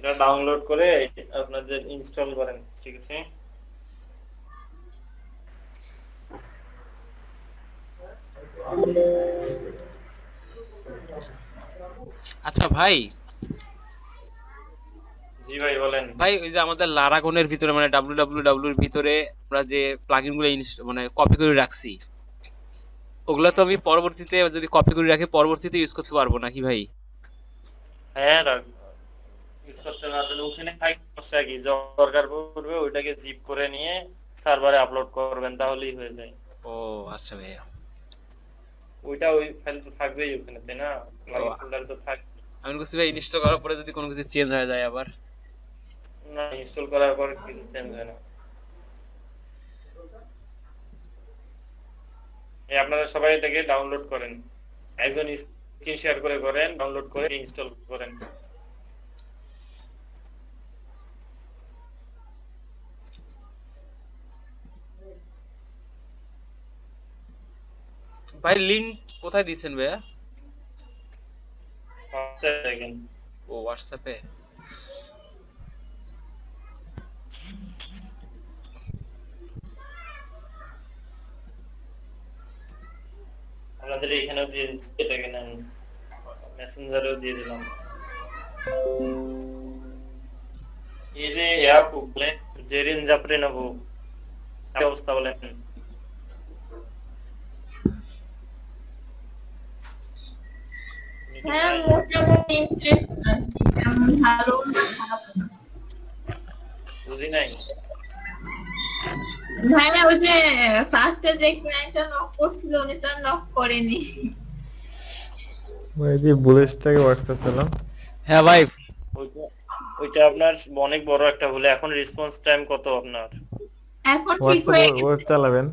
এটা ডাউনলোড করে আপনাদের ইনস্টল করেন, ঠিক আছে? আচ্ছা ভাই, জি ভাই বলেন। ভাই ওই যে আমাদের লারাগনের ভিতরে মানে ডাব্লিউ এর ভিতরে আমরা যে প্লাগইন গুলো মানে কপি করে রাখছি, ওগুলো তো আমি পরবর্তীতে যদি কপি করে রাখি পরবর্তীতে ইউজ করতে পারবো নাকি ভাই? হ্যাঁ, ইউজ করতে পারবেন। ওখানে থাই সমস্যা কি, দরকার পড়বে ওইটাকে জিপ করে নিয়ে সার্ভারে আপলোড করবেন, তাহলেই হয়ে যায়। ও আচ্ছা ভাইয়া। ওইটা ওই ফাইল তো থাকবেই ওখানে, তাই না? ও প্লাগইন ফোল্ডারে তো থাকবে। আমি বলছি ভাই ইনস্টল করার পরে যদি কোনো কিছু চেঞ্জ হয়ে যায় আবার। না, ইনস্টল করার পর কিছু চেঞ্জ হয় না। এই আপনারা সবাই এটাকে ডাউনলোড করেন, একজন স্ক্রিন শেয়ার করে করেন, ডাউনলোড করে ইনস্টল করেন। ভাই লিংক কোথায় দিচ্ছেন ভাইয়া? দেখেন। ও হোয়াটসঅ্যাপে। আপনাদের এখানেও দিয়ে দিচ্ছি, এটাকে নেন, মেসেঞ্জারেও দিয়ে দিলাম। এই যে অ্যাপ বলে জেরিন জাপরে নেবো, কি অবস্থা বলেন? আপনি কি হ্যাঁ, নাই? মোটামুটি ইন্টারেস্ট আছে, তেমন ভালো না খারাপ না। বুঝি নাই। ভাইয়া ওই যে ফার্স্টে যে ক্লায়েন্টটা নক করছিল উনি তো নক করেনি। ওই যে বুলেটটাকে হোয়াটসঅ্যাপ পেলাম। হ্যাঁ ভাই। ওইটা ওইটা আপনার অনেক বড় একটা ভুল। এখন রেসপন্স টাইম কত আপনার? এখন ঠিক হোয়াটসঅ্যাপ হয়ে ওয়েব চালাবেন?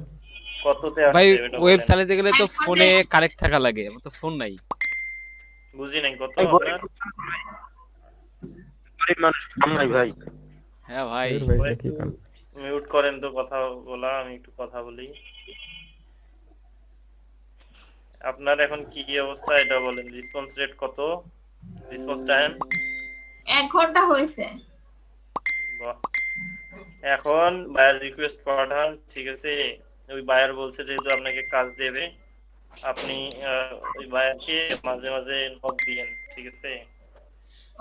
কততে ভাই আসছে এটা ওয়েব বলেন? চালাতে গেলে তো এখন ফোনে কানেক্ট থাকা লাগে, আমার তো ফোন নাই। বুঝি নাই কত ভাই আপনার? গরিব মানুষ কাম নাই ভাই। হ্যাঁ ভাই। এর ভাই দেখি কান। মিউট করেন তো কথা বলা, আমি একটু কথা বলি। আপনার এখন কি অবস্থা এটা বলেন, রেসপন্স রেট কত, রেসপন্স টাইম? 1 ঘন্টা হয়েছে। বাহ। এখন বায়ার রিকোয়েস্ট পাঠান, ঠিক আছে? ওই বায়ার বলছে যেহেতু আপনাকে কাজ দেবে, আপনি ওই বায়ারকে মাঝে মাঝে নক দিয়েন, ঠিক আছে?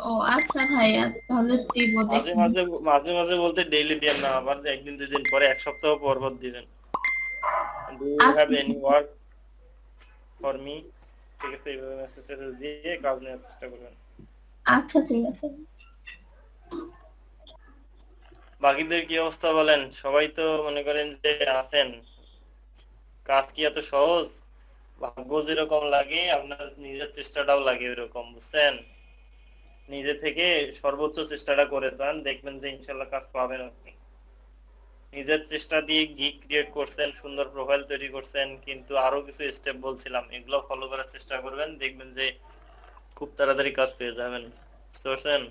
ও আচ্ছা ভাইয়া, তাহলে দিব মাঝে দেখুন। মাঝে মাঝে মাঝে বলতে ডেইলি দিয়েন না, আবার একদিন দুদিন পরে, এক সপ্তাহ পর পর দিবেন। ডু ইউ হ্যাভ আচ্ছা এনি ওয়ার্ক ফর মি, ঠিক আছে? এইভাবে মেসেজ টেসেজ দিয়ে কাজ নেওয়ার চেষ্টা করবেন। আচ্ছা ঠিক আছে। বাকিদের কি অবস্থা বলেন? সবাই তো মনে করেন যে আছেন। কাজ কি এত সহজ? ভাগ্য যেরকম লাগে আপনার নিজের চেষ্টাটাও লাগে ওইরকম, বুঝছেন? নিজে থেকে সর্বোচ্চ চেষ্টাটা করে যান, দেখবেন যে ইনশাল্লাহ কাজ পাবেন আপনি। নিজের চেষ্টা দিয়ে গিগ ক্রিয়েট করছেন, সুন্দর প্রোফাইল তৈরি করছেন, কিন্তু আরো কিছু স্টেপ বলছিলাম, এগুলো ফলো করার চেষ্টা করবেন, দেখবেন যে খুব তাড়াতাড়ি কাজ পেয়ে যাবেন। বুঝতে পারছেন?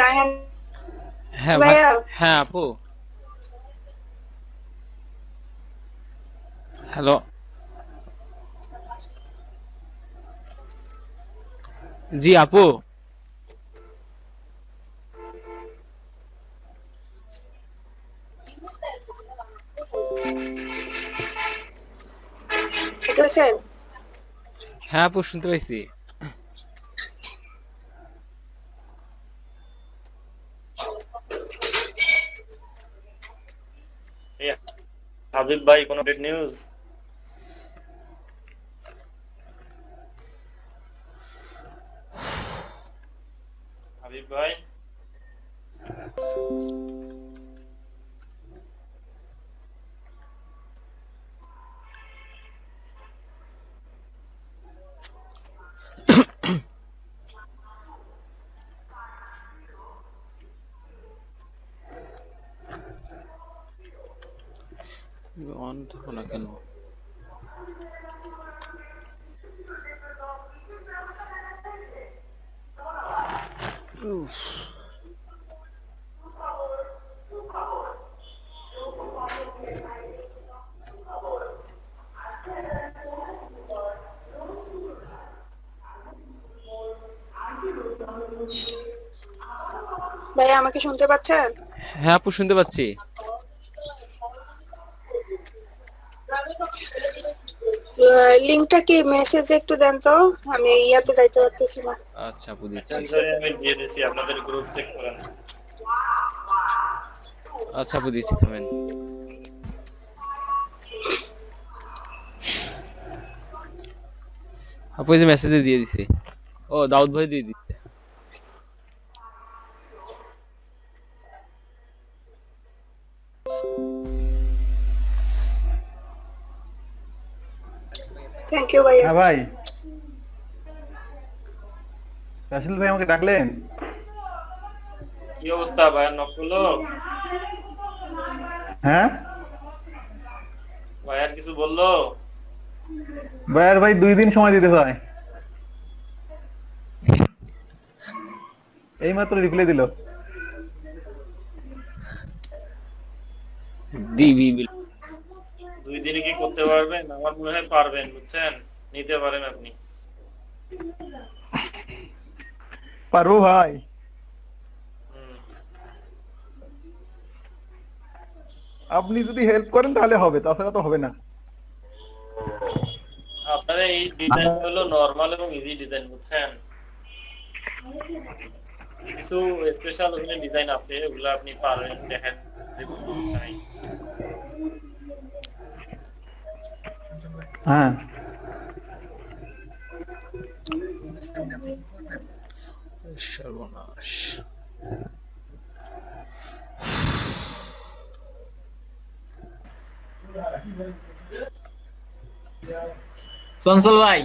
রায়হান হ্যাঁ ভাই। ভাইয়া, হ্যাঁ আপু। হ্যালো। জি আপু। ঠিক আছে। হ্যাঁ আপু শুনতে পাইছি। এই হাবিব ভাই, কোনো আপডেট নিউজ? হাবিব ভাই, অন থাকো না কেন? উফ, ভাইয়া আমাকে শুনতে পাচ্ছেন? হ্যাঁ আপু শুনতে পাচ্ছি। লিংকটা কি মেসেজে একটু দেন তো, আমি ইয়াতে যাইতে পারতেছি না। আচ্ছা আপু দিচ্ছি। মেসেঞ্জারে আমি দিয়ে দিছি, আপনাদের গ্রুপ চেক করেন। আচ্ছা আপু দিচ্ছি, থামেন। আপু এই যে মেসেজে দিয়ে দিছি। ও দাউদ ভাই দিয়ে দিচ্ছে। থ্যাংক ইউ ভাইয়া। হ্যাঁ ভাই, রাসেল ভাই আমাকে ডাকলেন? কি অবস্থা ভাইয়া, নক করলো? হ্যাঁ ভাইয়ার কিছু বললো? ভাইয়ার ভাই 2 দিন সময় দিতে হয়, এই মাত্র রিপ্লাই দিল। দিবি 2 দিনে কি করতে পারবেন? আমার মনে হয় পারবেন, বুঝছেন, নিতে পারেন আপনি। পারবো ভাই, হুম। আপনি যদি হেল্প করেন তাহলে হবে, তাছাড়া তো হবে না। আপনার এই ডিজাইন হলো নরমাল এবং ইজি ডিজাইন, বুঝছেন। কিছু স্পেশাল ওখানে ডিজাইন আছে, ওগুলো আপনি পারবেন, দেখেন, সমস্যা নাই। হ্যাঁ সর্বনাশ। চঞ্চল ভাই,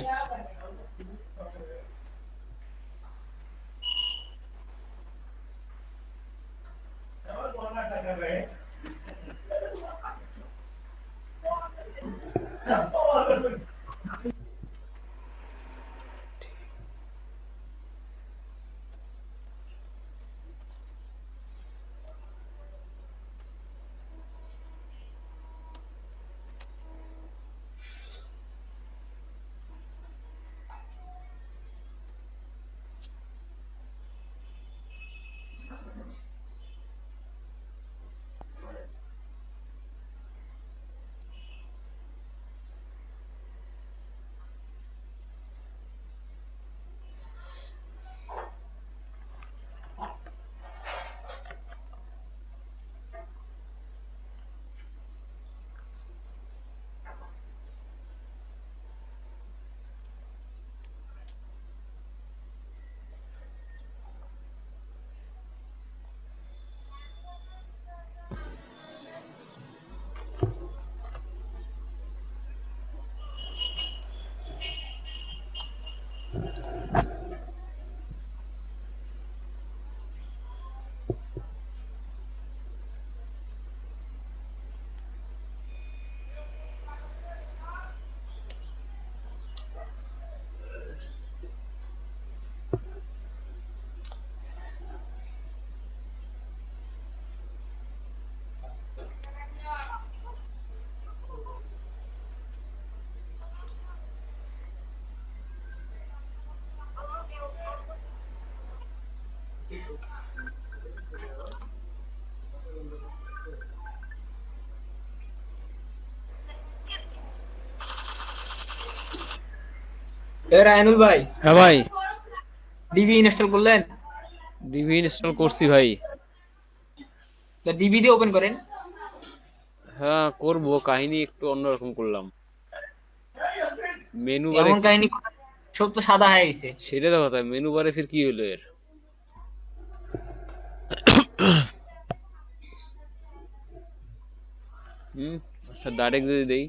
এবার আইনুল ভাই হ্যাঁ ভাই, ডিবি ইনস্টল করলেন? ডিভি ইনস্টল করছি ভাই। ডিবি দিয়ে ওপেন করেন। হ্যাঁ করব, কাহিনী একটু অন্যরকম করলাম। মেনু বারে এমন কাহিনী সব তো সাদা হয়ে গেছে। সেটা তো কথা, মেনু বারে ফির কি হলো এর? আচ্ছা ডাইরেক্ট যদি দেই,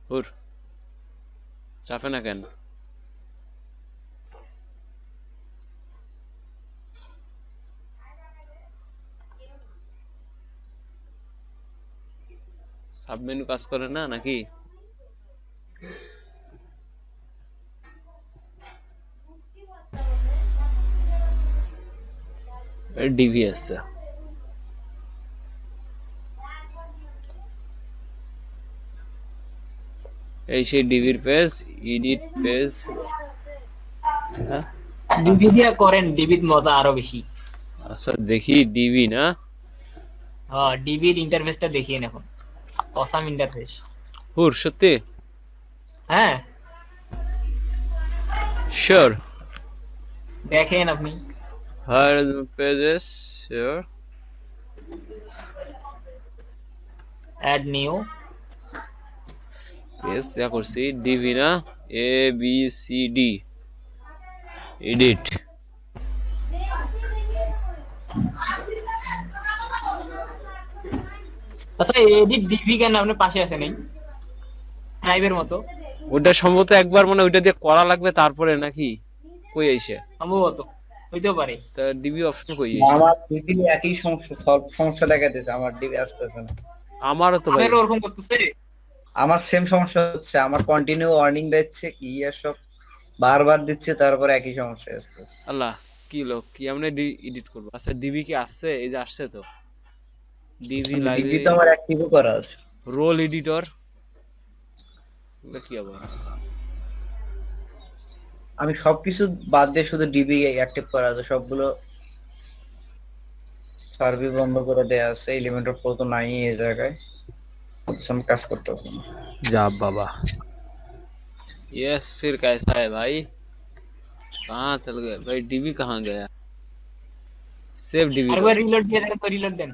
হুর চাপে না কেন? সাবমেনু কাজ করে না নাকি? ডিভি আছে। এই সেই ডিভির পেজ, এডিট পেজ। হ্যাঁ ডিবি দিয়ে করেন, ডিবির মজা আরো বেশি। আচ্ছা দেখি ডিভি না। হ্যাঁ, ডিবির ইন্টারফেসটা দেখিয়ে এখন, অসাম ইন্টারফেস। হুর সত্যি? হ্যাঁ শিওর? দেখেন আপনি। Here is my pages here. Add new. Yes, যা করছি ডিভি না, A B C D edit. আচ্ছা এডিট ডিবি কেন আপনার পাশে আছে নেই লাইভের মতো? ওটা সম্ভবত একবার মানে ওইটা দিয়ে করা লাগবে তারপরে নাকি কই আইছে? সম্ভবত হইতেও পারে। তা ডিবি অপশন কই আইছে? আমার ডিবি একই সমস্যা দেখাতেছে, আমার ডিবি আসতেছে না। আমারও তো ভাই আপনারও ওরকম করতেছে? আমার সেম সমস্যা হচ্ছে, আমার কন্টিনিউ ওয়ার্নিং দিচ্ছে কি আর সব বারবার দিচ্ছে, তারপর একই সমস্যা আসতেছে। আল্লাহ কি লোক কি আমরা এডিট করব। আচ্ছা ডিবি কি আসছে? এই যে আসছে তো ডিবি ডিবি লাইব্রেরি তো আমার অ্যাক্টিভও করা আছে। রোল এডিটর কি আবার? আমি সবকিছু বাদ দিয়ে শুধু ডিবি অ্যাক্টিভ করা আছে, সবগুলো সার্ভি বন্ধ করে দেয়া আছে। এলিমেন্টর প্রো তো নাই এই জায়গায়, আমি কাজ করতে পারছি না। जा बाबा। यस फिर कैसा है भाई? कहाँ चल गए भाई? डीबी कहाँ गया? सेव डीबी আরেকবার রিলোড দিয়ে দেন, তো রিলোড দেন।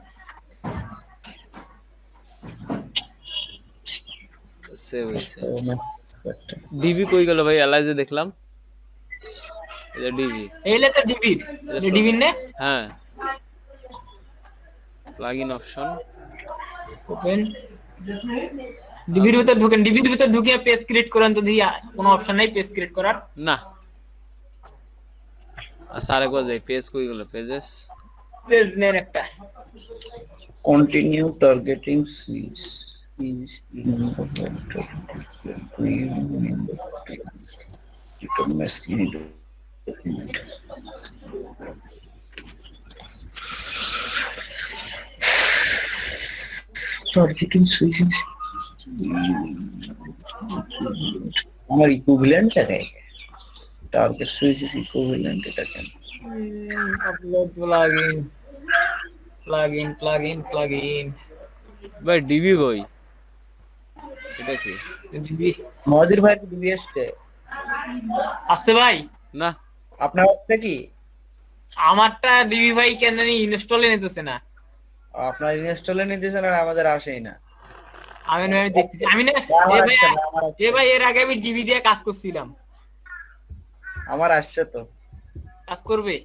सेव হইছে। তো डीबी কই গেল ভাই? এলাইজে দেখলাম এটা ডিবি। এইলে তো ডিবির, ডিবির নে। হ্যাঁ প্লাগইন অপশন ওপেন ডিবির ভিতর ঢোকেন, ডিবির ভিতর ঢুকে পেজ ক্রিয়েট করেন। তো দিয়া কোনো অপশন নাই পেজ ক্রিয়েট করার? না। আচ্ছা আরেকবার যাই, পেজ কই গেল? পেজেস পেজ নেন একটা। Continue targeting switch is in the document. Targeting switches. আমার ইকুইভ্যালেন্ট দেয়, টার্গেট সুইচেস ইকুইভ্যালেন্ট এটা কেন? Upload plugin plugin plugin plugin. ভাই ডিবি কই? সেটা কি? ডিবি মহাজির ভাই ডিবি আসছে? আছে ভাই? না আপনার আছে কি? আমারটা ডিবি ভাই কেন জানি ইনস্টলে নিতেছে না। আপনার ইনস্টলে নিতেছেন আর আমাদের আসেই না। আমি দেখতেছি, আমি না এ ভাই এর আগে আমি ডিবি দিয়ে কাজ করছিলাম। আমার আসছে তো, কাজ করবে?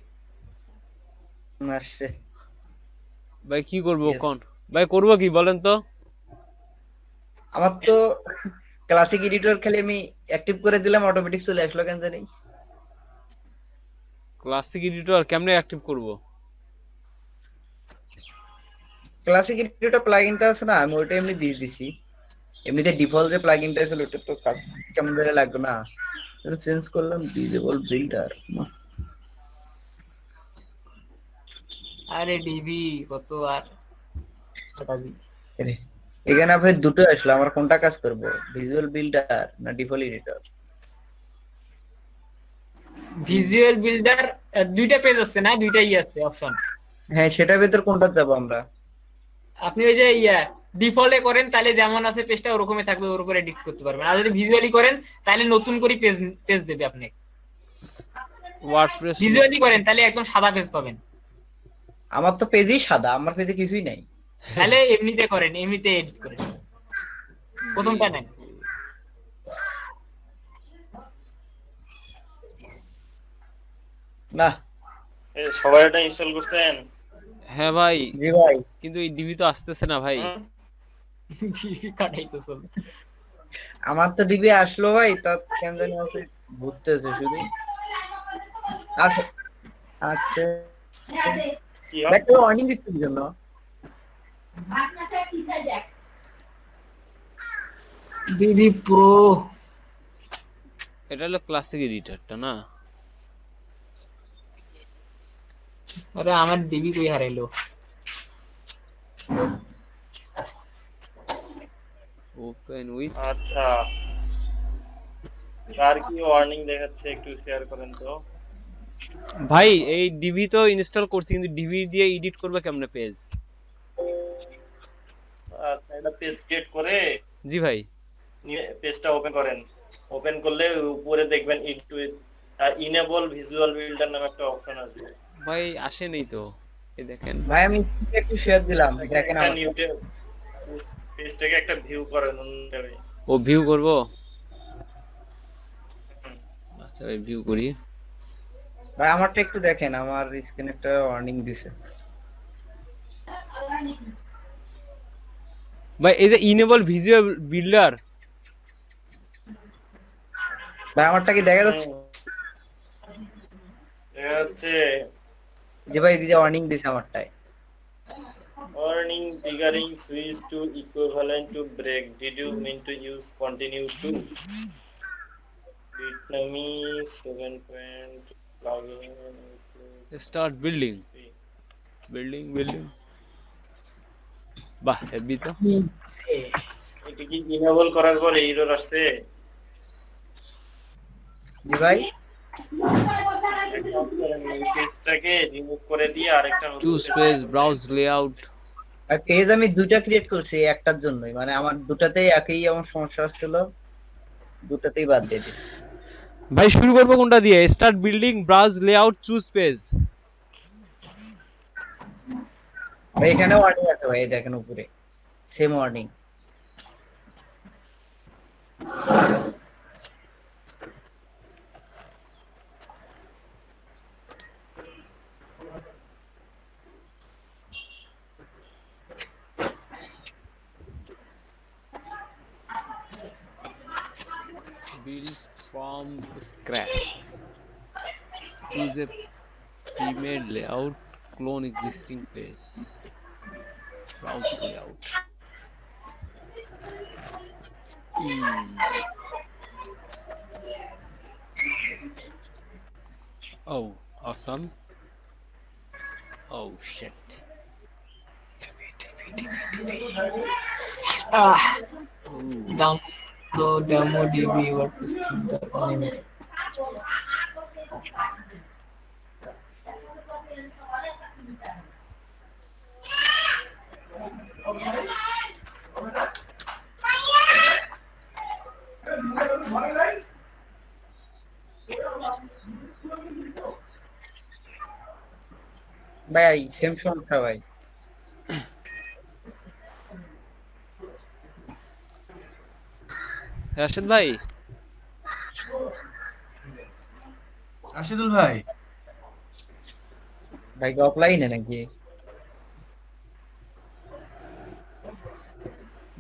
আসছে। ভাই কি করব কোন? ভাই করব কি বলেন তো? আমার তো ক্লাসিক এডিটর খালি আমি অ্যাক্টিভ করে দিলাম, অটোমেটিক চলে আসলো কেন জানি। ক্লাসিক এডিটর কেমনে অ্যাক্টিভ করব? ক্লাসিক এডিটর প্লাগইনটা আছে না, আমি ওইটা এমনি দিয়ে দিছি। এমনিতে ডিফল্ট যে প্লাগইনটা ছিল ওটা তো কাজ কেমন ধরে লাগবে না, চেঞ্জ করলাম ডিসেবল বিল্ডার। আরে ডিবি কত আর এখানে আপনি দুটো আসলো, আমার কোনটা কাজ করব, ভিজুয়াল বিল্ডার না ডিফল্ট এডিটর? ভিজুয়াল বিল্ডার দুইটা পেজ আছে না, দুইটাই আছে অপশন। হ্যাঁ সেটার ভিতর কোনটা যাব আমরা? আপনি ওই যে ডিফল্টে করেন তাহলে যেমন আছে পেজটা ওরকমই থাকবে, ওর উপরে এডিট করতে পারবেন। আর যদি ভিজুয়ালি করেন তাহলে নতুন করে পেজ দেবে আপনি। ওয়ার্ডপ্রেস ভিজুয়ালি করেন তাহলে একদম সাদা পেজ পাবেন। আমার তো পেজই সাদা, আমার পেজে কিছুই নাই। তাহলে এমনিতে করেন, এমনিতে এডিট করেন, প্রথমটা নেন। না সবাই এটা ইনস্টল করছেন? হ্যাঁ ভাই, জি ভাই। কিন্তু এই ডিবি তো আসতেছে না ভাই। কাটাই তো চলবে। আমার তো ডিবি আসলো ভাই, তা কেন জানি আমাকে ঘুরতেছে শুধু। আচ্ছা আচ্ছা কি হয়? দেখো ওয়ার্নিং দিচ্ছে কি জন্য? ডিবি প্রো এটা হলো ক্লাসিক এডিটরটা না? আরে আমার ডিবি কই হারাইলো? ওপেন উইথ আচ্ছা, কার কি ওয়ার্নিং দেখাচ্ছে একটু শেয়ার করেন তো। ভাই, এই ডিবি তো ইনস্টল করছি, কিন্তু ডিবি দিয়ে এডিট করবে কেমনে পেজ? আচ্ছা, এটা পেজ ক্রিয়েট করে জি ভাই। পেজটা ওপেন করেন। ওপেন করলে উপরে দেখবেন ইনেবল ভিজুয়াল বিল্ডার নামে একটা অপশন আছে। ভাই আসেনি তো, এই দেখেন। ভাই আমি একটু শেয়ার দিলাম, দেখেন আমার পেজটাকে একটা ভিউ করেন অন্যভাবে। ও ভিউ করব? আচ্ছা ভাই, ভিউ করি। ভাই আমারটা একটু দেখেন, আমার স্ক্রিনে একটা ওয়ার্নিং দিছে। ভাই এই যে ইনেবল ভিজুয়াল বিল্ডার, ভাই আমারটা কি দেখা যাচ্ছে? এটা হচ্ছে যে ভাই এই যে ওয়ার্নিং দিছে আমারটায়। warning triggering switch to equivalent to break. Did you mean to use continue to? Vietnamese 7. Plugin. Start building building. বাহ, হেভি তো। এটা কি ইনেবল করার পরে এরর আসছে? জি ভাই পেজটাকে রিমুভ করে দিয়ে আরেকটা নতুন choose page page, browse layout. আর পেজ আমি দুইটা ক্রিয়েট করছি একটার জন্যই, মানে আমার দুটাতেই একই আমার সমস্যা হচ্ছিল, দুটাতেই বাদ দিয়ে দিই। ভাই শুরু করব কোনটা দিয়ে? Start building, browse layout, choose page. ভাই এখানে ওয়ার্নিং আছে ভাই, এই দেখেন উপরে same warning. Build from scratch. Choose a pre-made layout, clone existing page. Browse layout. Oh, awesome. Oh shit. Download demo DB WordPress theme. ভাই সেম সমস্যা ভাই। রাশেদ ভাই, রাশিদুল ভাই, ভাই কি অফলাইনে নাকি?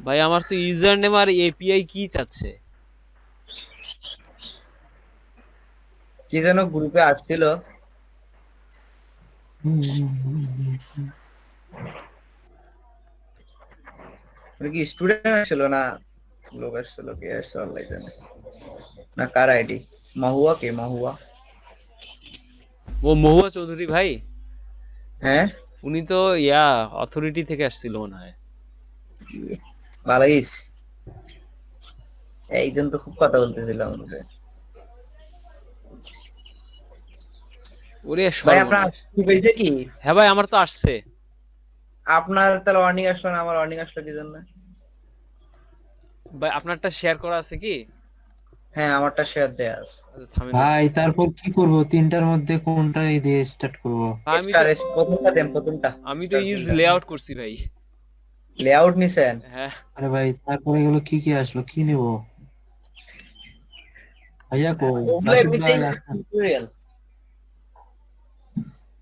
ভাই আমার তো ইউজার নেম আর এপিআই কি চাচ্ছে। কি যেন গ্রুপে আসছিল, কি স্টুডেন্ট আসছিল না লোক আসছিল, কে আসছিল আল্লাহ জানে, না কার আইডি? মাহুয়া, কে মাহুয়া? ও মহুয়া চৌধুরী ভাই, হ্যাঁ উনি তো অথরিটি থেকে আসছিল মনে হয়। ভালো গেছি, এইজন তো খুব কথা বলতেছিলাম। ওরে ভাই আপনার সর্বনাশ। কি হয়েছে কি? হ্যাঁ ভাই, আমার তো আসছে। আপনার তাহলে ওয়ার্নিং আসলো না, আমার ওয়ার্নিং আসলো কি জন্য? ভাই আপনারটা শেয়ার করা আছে কি? হ্যাঁ আমারটা শেয়ার দেয়া আছে। আচ্ছা থামেন। ভাই তারপর কি করব? তিনটার মধ্যে কোনটা দিয়ে স্টার্ট করব? প্রথমটা দেন, প্রথমটা। আমি তো ইউজ লেআউট করছি ভাই। লেআউট নিছেন? হ্যাঁ আরে ভাই তারপরে এগুলো কি কি আসলো, কি নিব ভাইয়া? কই ওগুলো রাশিদ এমনিতেই ভাই আসেন। টিউটোরিয়াল।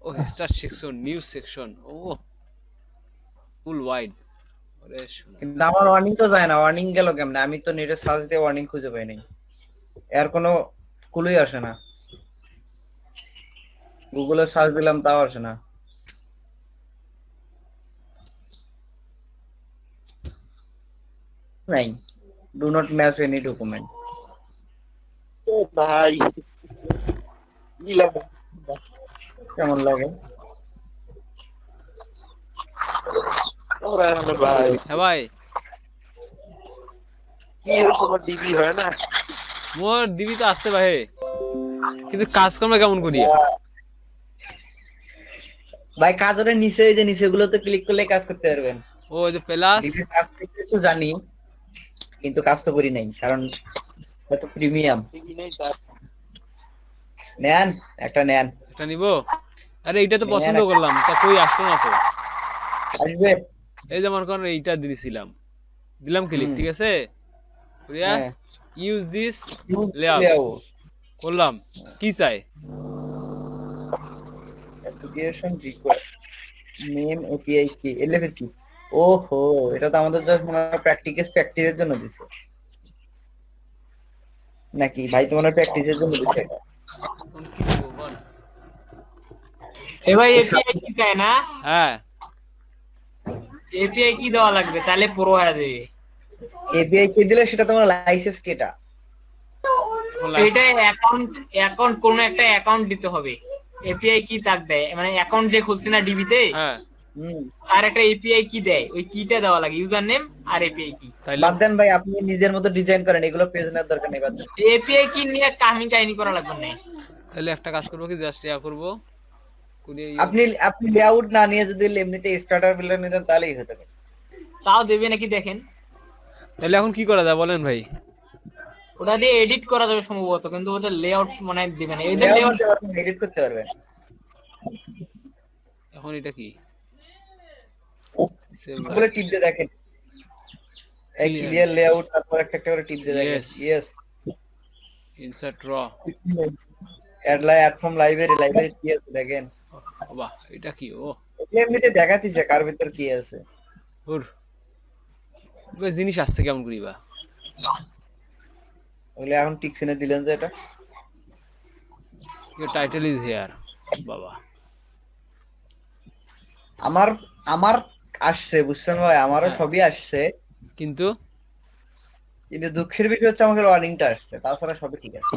ও স্টার্ট সেকশন, নিউ সেকশন, ও ফুল ওয়াইড। ওরে শোনা। কিন্তু আমার ওয়ার্নিং তো যায় না, ওয়ার্নিং গেল কেমনে? আমি তো নেটে সার্চ দিয়ে ওয়ার্নিং খুঁজে পাই নাই, এর কোনো ক্লুই আসে না। গুগলে সার্চ দিলাম তাও আসে না। নাই do not match any document. ভাই কি লাগে কেমন লাগে? ভাই হ্যাঁ ভাই, কি এরকম ডিবি হয় না? মোর দিবি তো আসছে ভাই, কিন্তু কাজকর্ম কেমন করিয়া? ভাই কাজের নিচে এই যে নিচেগুলোতে ক্লিক করলে কাজ করতে পারবেন। ও যে প্লাস ডিবির কাজ করতে তো জানি, কিন্তু কাজ তো করি নাই, কারণ এটা প্রিমিয়াম। নেন একটা নেন, এটা নিব। আরে এইটা তো নেন পছন্দ একটা। করলাম, তা কই আসলো না তো। আসবে? এই যে মনে করেন এইটা দিয়েছিলাম, দিলাম ক্লিক, হুম। ঠিক আছে, করিয়া হ্যাঁ। Use this Use layout layout. করলাম। কি চাই? Application request. Name API কি? এলেভেল কি? ওহো, এটা তো আমাদের জাস্ট মনে হয় প্র্যাকটিসের জন্য দিছে। নাকি ভাই তোমার প্র্যাকটিসের জন্য দিছে এটা? কোন কি দিব বল? এ ভাই এপিআই কি চায় না? হ্যাঁ, এপিআই কি দেওয়া লাগবে তাহলে পুরো হয়ে যাবে? API কি দিলে সেটা তোমার লাইসেন্স কেটা? এখন এটা অ্যাকাউন্ট কোন একটা অ্যাকাউন্ট দিতে হবে। এপিআই কি তাক দেয়, মানে অ্যাকাউন্ট যে খুলছে না ডিবিতে, হ্যাঁ হুম। আর একটা এপিআই কি দেয়, ওই কিটা দেওয়া লাগে, ইউজার নেম আর এপিআই কি। তাইলে বাদ দেন ভাই, আপনি নিজের মতো ডিজাইন করেন, এগুলো পেজ নেওয়ার দরকার নেই, বাদ দেন। এপিআই কি নিয়ে কাহিনী করা লাগবে না। তাহলে একটা কাজ করবো কি, জাস্ট ইয়া করবো করিয়ে আপনি লেআউট না নিয়ে যদি এমনিতে স্টার্টার বিল্ডার নিতেন তাহলেই হতে পারে। তাও দেবে নাকি দেখেন। তাহলে এখন কি করা যায় বলেন ভাই? ওটা দিয়ে এডিট করা যাবে সম্ভবত, কিন্তু ওটা লেআউট মানে দিবে না। এদের লেআউট এডিট করতে পারবেন। এখন এটা কি বলে টিপ দিয়ে দেখেন, এই ক্লিয়ার লেআউট, তারপর একটা একটা করে টিপ দিয়ে দেখেন। Yes. ইয়েস। ইনসার্ট র, অ্যাড ফ্রম লাইব্রেরি কি আছে দেখেন। বাহ এটা কি? ও এটা এমনিতে দেখাতিছে কার ভিতর কি আছে। ওর ওই জিনিস আসছে কেমন করিবা? ওগুলো এখন টিকসিনে দিলেন যে এটা ইওর টাইটেল ইজ হিয়ার। বাবা আমার আসছে, বুঝছেন ভাই, আমারও সবই আসছে, কিন্তু কিন্তু দুঃখের বিষয় হচ্ছে আমাকে ওয়ার্নিংটা আসছে, তাছাড়া সবই ঠিক আছে।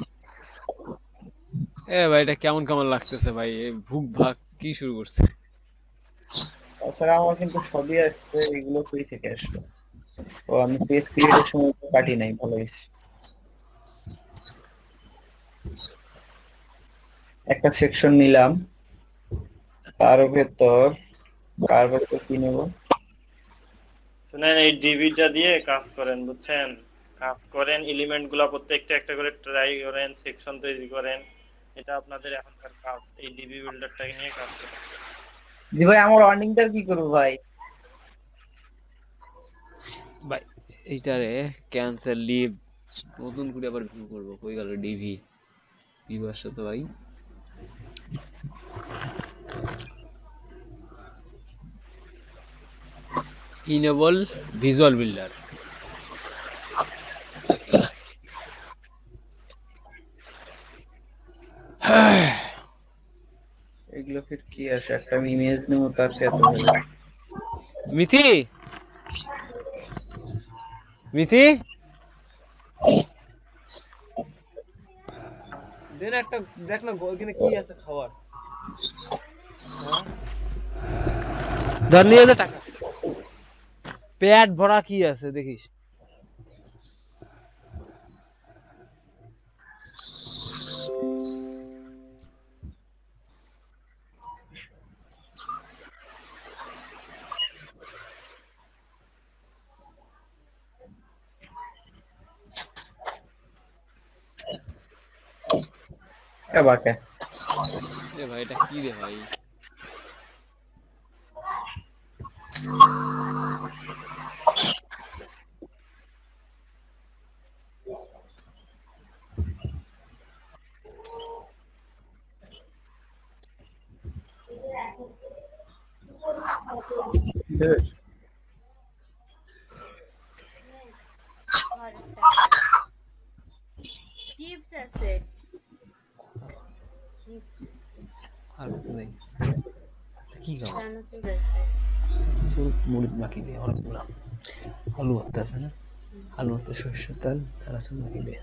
এ ভাই এটা কেমন কেমন লাগতেছে ভাই, এই ভুক ভাগ কি শুরু করছে? তাছাড়া আমার কিন্তু সবই আসছে, এগুলো কই থেকে আসলো? ও আমি পেজ ক্রিয়েটের সময় তো কাটি নাই, ভালো হয়েছে। একটা সেকশন নিলাম, তার ভেতর কি নেব? শুনেন, এই ডিবিটা দিয়ে কাজ করেন, বুঝছেন? কাজ করেন, এলিমেন্ট গুলা প্রত্যেকটা একটা করে ট্রাই করেন, সেকশন তৈরি করেন। এটা আপনাদের এখনকার কাজ, এই ডিবি বিল্ডারটাকে নিয়ে কাজ করেন। জি ভাই, আমার ওয়ার্নিংটা কি করবো ভাই? ভাই এইটারে ক্যান্সেল লিভ নতুন করে আবার ভিউ করব, কই গেল ডিভি ভিউ আসছে তো ভাই। ইনেবল ভিজুয়াল বিল্ডার, এগুলো ফির কি আসে? একটা আমি ইমেজ নেব, তার সাথে এত হলো। মিথি মিথি দেন একটা দেখ না ওইখানে কি আছে খাবার, ধর নিয়ে যা টাকা, পেট ভরা কি আছে দেখিস। বাকে এ ভাই এটা কি রে ভাই? চিপস আছে, আর কিছু নেই, কি খাবো? চানাচুর আছে। চুল মুড়ি বাকি দিয়ে অনেকগুলো আলু ভর্তা আছে না? আলু মতো সরষের তেল চানাচুর মাখিয়ে দে।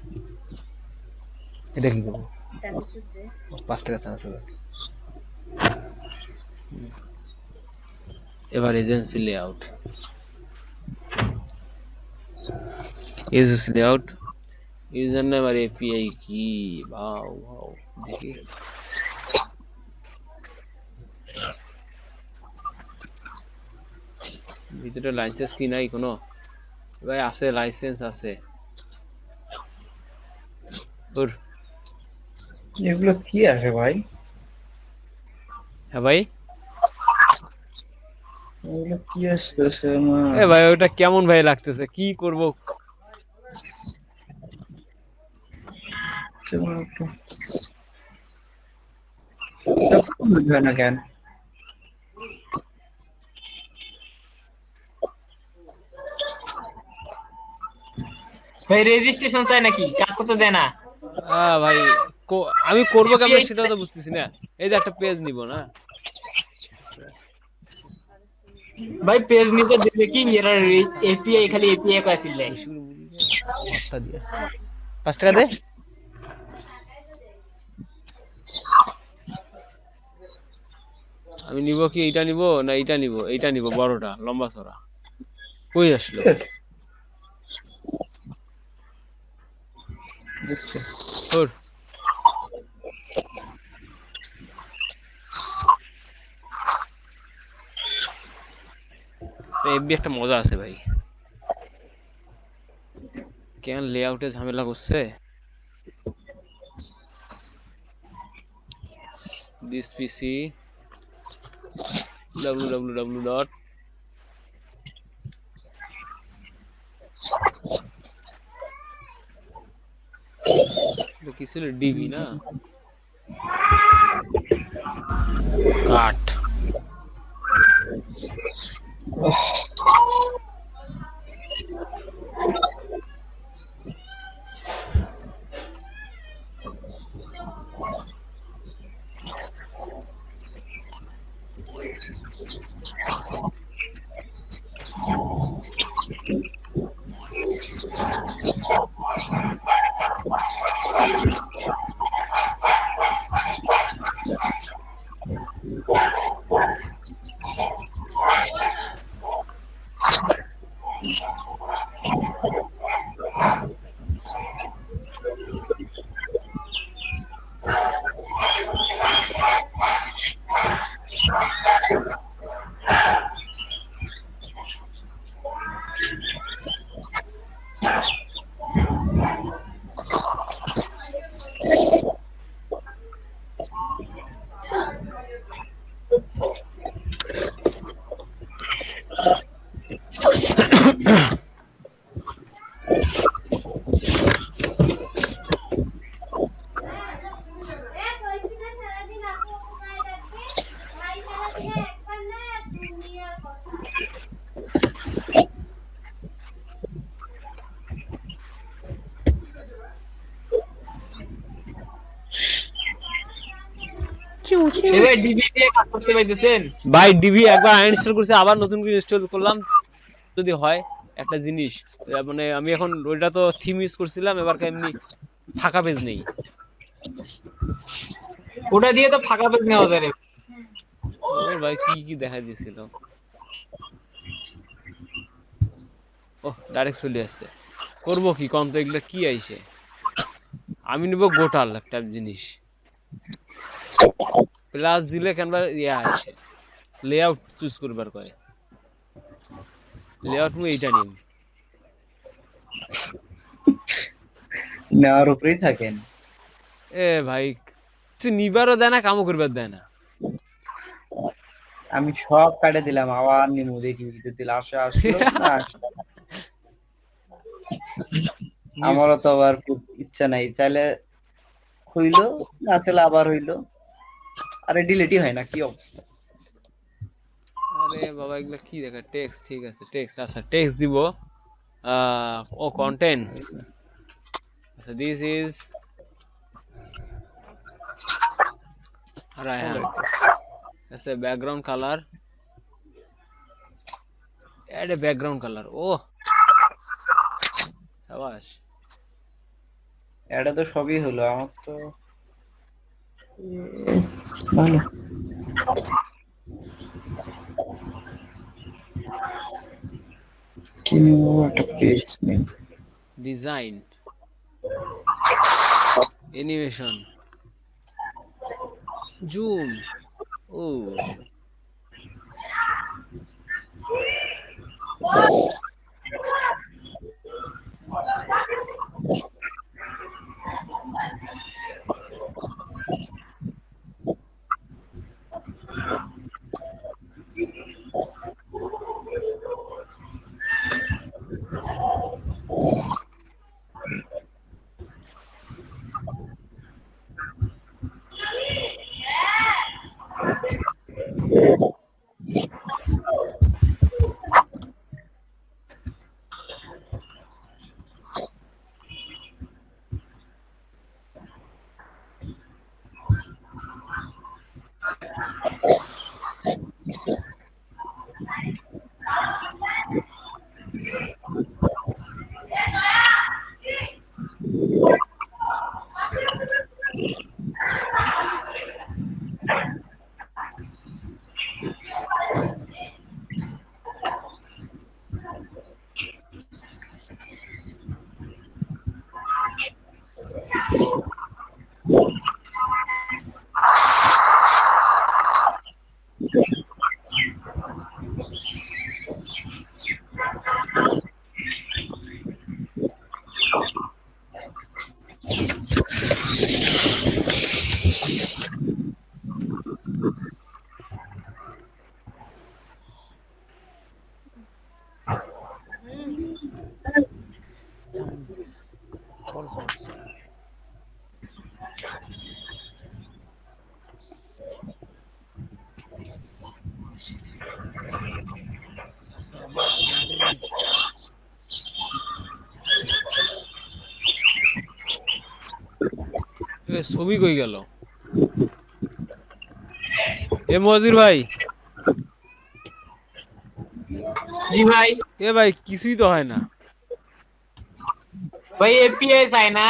এটা কি করবো? চানাচুর দে। 5 টাকা চানাচুর। এবার agency layout, agency layout, user name আর এপিআই কি? বাও বাও, দেখি ভিতরে লাইসেন্স কি নাই কোনো? ভাই আছে, লাইসেন্স আছে। ওর এগুলো কি আসে ভাই? হ্যাঁ ভাই, এগুলো কি আসতেছে না? এ ভাই ওটা কেমন ভাই লাগতেছে, কি করব? কেমন একটু এটা বুঝবে না কেন? ভাই রেজিস্ট্রেশন চাই নাকি? কাজ করতে দেয় না। ভাই আমি করব কেমন সেটাও তো বুঝতেছি না। এই যে একটা পেজ নিব না ভাই পেজ নিতে দেবে কি? এরা এপিআই খালি এপিআই কইছিলে। 5 টাকা দে। আমি নিব কি এইটা নিব না এইটা নিব? এইটা নিব, বড়টা লম্বা চড়া। কই আসলো? ওর এমবি একটা মজা আছে ভাই। কেন লেআউটে ঝামেলা করছে? This PC www. কি ছিল? ডিবি না? কাট। এবার ডিবি দিয়ে কাজ করতে পাইতেছেন? ভাই ডিবি একবার আনইনস্টল করছি, আবার নতুন করে ইনস্টল করলাম যদি হয় একটা জিনিস। মানে আমি এখন ওইটা তো থিম ইউজ করছিলাম, এবার এমনি ফাঁকা পেজ নেই। ওটা দিয়ে তো ফাঁকা পেজ নেওয়া যায় রে। ওর ভাই কি কি দেখা দিয়েছিল। ও ডাইরেক্ট চলে আসছে। করব কি কোন তো, এগুলা কি আইছে? আমি নিব গোটাল একটা জিনিস, প্লাস দিলে কেনবার ইয়া আসে, লেআউট চুজ করবার কয়। লেআউট মু এইটা নিম। নেওয়ার উপরেই থাকেন। এ ভাই কিছু নিবারও দেয় না, কামও করবার দেয় না। আমি সব কাটে দিলাম, আবার নিমু দেখি দিলে আসে আসলো না আসলো না। আমারও তো আবার খুব ইচ্ছা নাই, চাইলে হইলো না চাইলে আবার হইলো। আরে ডিলিটই হয় না, কি অবস্থা? আরে বাবা এগুলা কি দেখা? টেক্সট, ঠিক আছে টেক্সট। আচ্ছা টেক্সট দিব। ও কন্টেন্ট। আচ্ছা দিস ইজ রায়হান। আচ্ছা background colour, add a background colour. ও সাবাস। এটা তো সবই হলো আমার তো ভালো। কি নিব একটা পেজ নেই। Design, animation, zoom. ও বড় সমস্যা। ছবি কই গেল? এ মজির ভাই। জি ভাই। এ ভাই কিছুই তো হয় না ভাই এপিআই চাই না।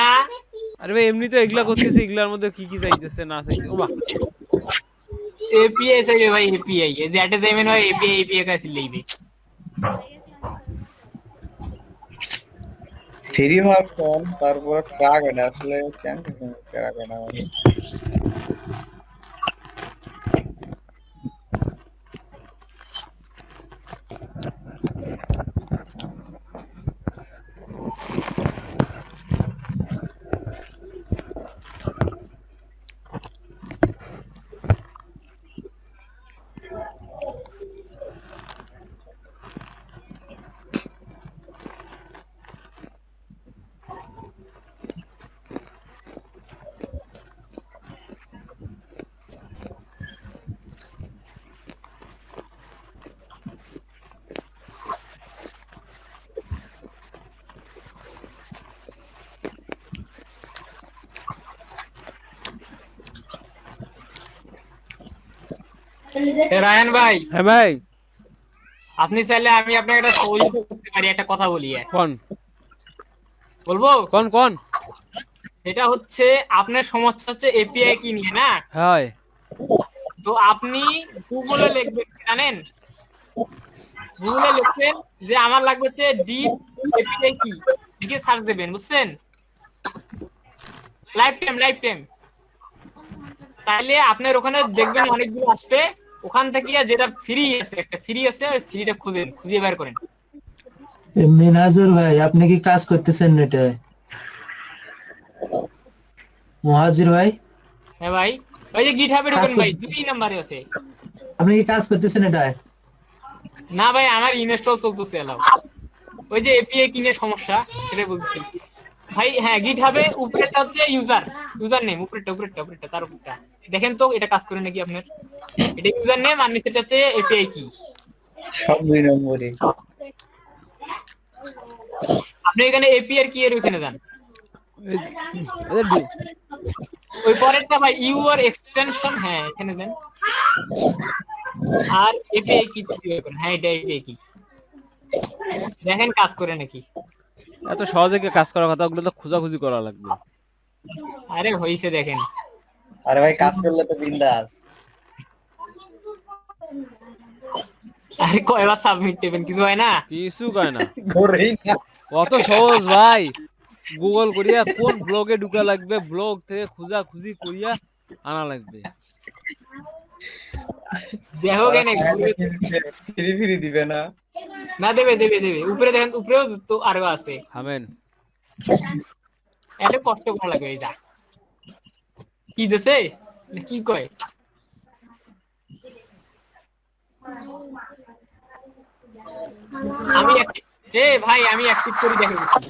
আরে ভাই এমনি তো এগুলা করতেছে, এগুলার মধ্যে কি কি চাইতেছে না চাইতেছে। ও মা এপিআই চাইবে ভাই, এপিআই এই যে এটা দেবেন ভাই, এপিআই এপিআই কাছে লইবে। থ্রি মার্ক ফোন তারপর ট্রাক এটা আসলে কেন ট্রাক এটা রায়হান ভাই। হ্যাঁ ভাই আপনি চাইলে আমি আপনাকে একটা সহযোগিতা করতে পারি, একটা কথা বলি। কোন বলবো? কোন কোন? এটা হচ্ছে আপনার সমস্যা হচ্ছে এপিআই কি নিয়ে না? হয়। তো আপনি গুগলে লিখবেন, জানেন গুগলে লিখবেন যে আমার লাগবে হচ্ছে ডিপ এপিআই কি, লিখে সার্চ দেবেন, বুঝছেন? লাইফ টাইম তাহলে আপনার ওখানে দেখবেন অনেকগুলো আসবে, ওখান থেকে যেটা ফ্রি আছে, একটা ফ্রি আছে, ওই ফ্রিটা খুঁজে বের করেন। মিনাজুর ভাই আপনি কি কাজ করতেছেন এটায়? মুহাজির ভাই। হ্যাঁ ভাই, ওই যে গিটহাবে ঢোকেন ভাই, 2 নম্বরে আছে। আপনি কি কাজ করতেছেন এটায়? না ভাই, আমার ইনস্টল চলতেছে এলাও। ওই যে এপিআই কিনে সমস্যা সেটা বলছি ভাই। হ্যাঁ, গিটহাবে উপরেরটা হচ্ছে ইউজার নেম, উপরেরটা তার উপরটা দেখেন তো, এটা কাজ করে নাকি আপনার? এটা ইউজার নেম আর নিচেটা হচ্ছে এপিআই কি। সব 2 নম্বরে। আপনি এখানে এপিআই কি এর ওখানে যান, আরে ওই পরেরটা ভাই ইউআর এক্সটেনশন, হ্যাঁ এখানে দেন। আর এপিআই কি, হ্যাঁ এটা এপিআই কি, দেখেন কাজ করে নাকি। এত সহজে কি কাজ করার কথা, ওগুলো তো খোঁজাখুঁজি করা লাগবে। আরে হইছে দেখেন। আরে ভাই কাজ করলে তো বিন্দাস। আরে কয়বার সাবমিট দেবেন, কিছু হয় না? কিছু কয় না, করেই না। কত সহজ ভাই। গুগল করিয়া কোন ব্লগে ঢুকা লাগবে, ব্লগ থেকে খোঁজাখুঁজি করিয়া আনা লাগবে। দেখো কেন ফ্রি ফ্রি দিবে না। না, দেবে দেবে দেবে। উপরে দেখেন, উপরেও তো আরো আছে। হামেন এত কষ্ট করা লাগবে এটা। কি দেছে না কি কয়? আমি ভাই আমি অ্যাক্টিভ করে দেখে দিচ্ছি।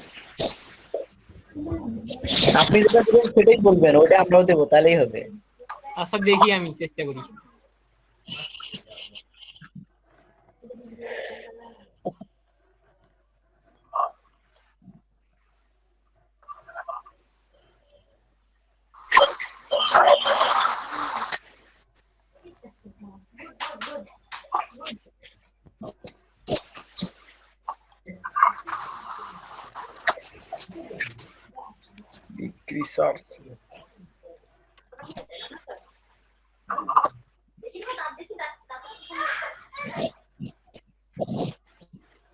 আপনি যেটা দেবেন সেটাই বলবেন, ওটা আমরাও দেবো, তাহলেই হবে। আচ্ছা দেখি, আমি চেষ্টা করি। রিসার্চ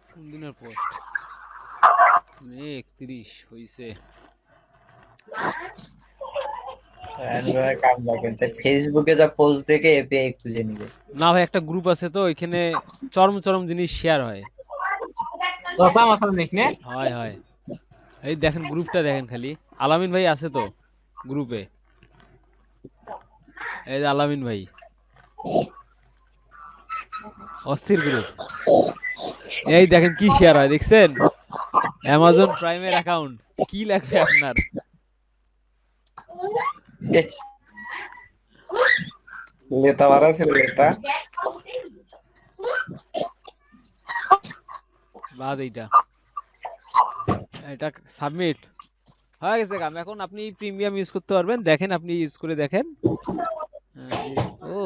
কোন দিনের পোস্ট? মে 31 হইছে। কাম লাগেন তাই ফেসবুকে যা পোস্ট দেখে এপিআই খুঁজে নিবে। না ভাই, একটা গ্রুপ আছে তো, ওইখানে চরম চরম জিনিস শেয়ার হয়। কথা মাথা দেখ না। হয় হয়, এই দেখেন গ্রুপটা দেখেন খালি। আলামিন ভাই আছে তো গ্রুপে, এই যে আলামিন ভাই, অস্থির গ্রুপ। এই দেখেন কি শেয়ার হয়, দেখছেন? অ্যামাজন প্রাইমের অ্যাকাউন্ট, কি লাগবে আপনার? লেতা মারা ছিল লেতা। বাদ এইটা, এটা সাবমিট হয়ে গেছে কাম। এখন আপনি প্রিমিয়াম ইউজ করতে পারবেন। দেখেন, আপনি ইউজ করে দেখেন। ও,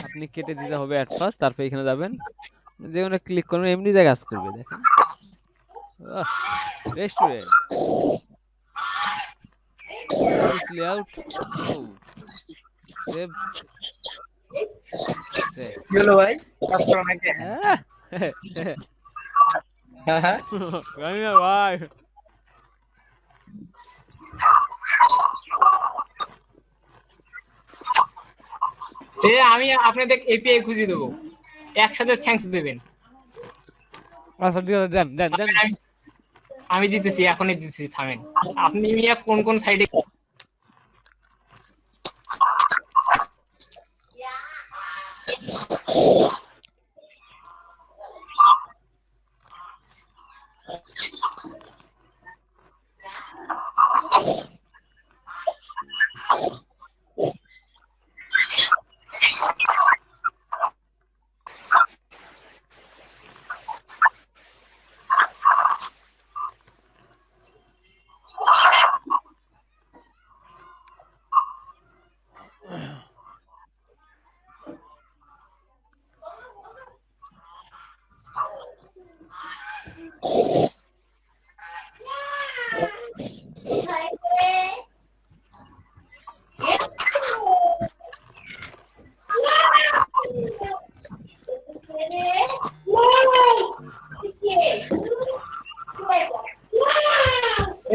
আপনি কেটে দিতে হবে অ্যাট ফার্স্ট, তারপর এখানে যাবেন, যেখানে ক্লিক করবেন এমনি জায়গা কাজ করবে। দেখেন, রেস্টুরেন্ট লেআউট, সেভ সেভ। কি হলো ভাই? কাজ করা নাকি? জানি না ভাই। আমি আপনাদের এপিআই খুঁজে দেবো, একসাথে থ্যাঙ্কস দেবেন। আচ্ছা ঠিক আছে, দেন দেন দেন। আমি দিতেছি, এখনই দিতেছি, থামেন। আপনি কোন কোন সাইডে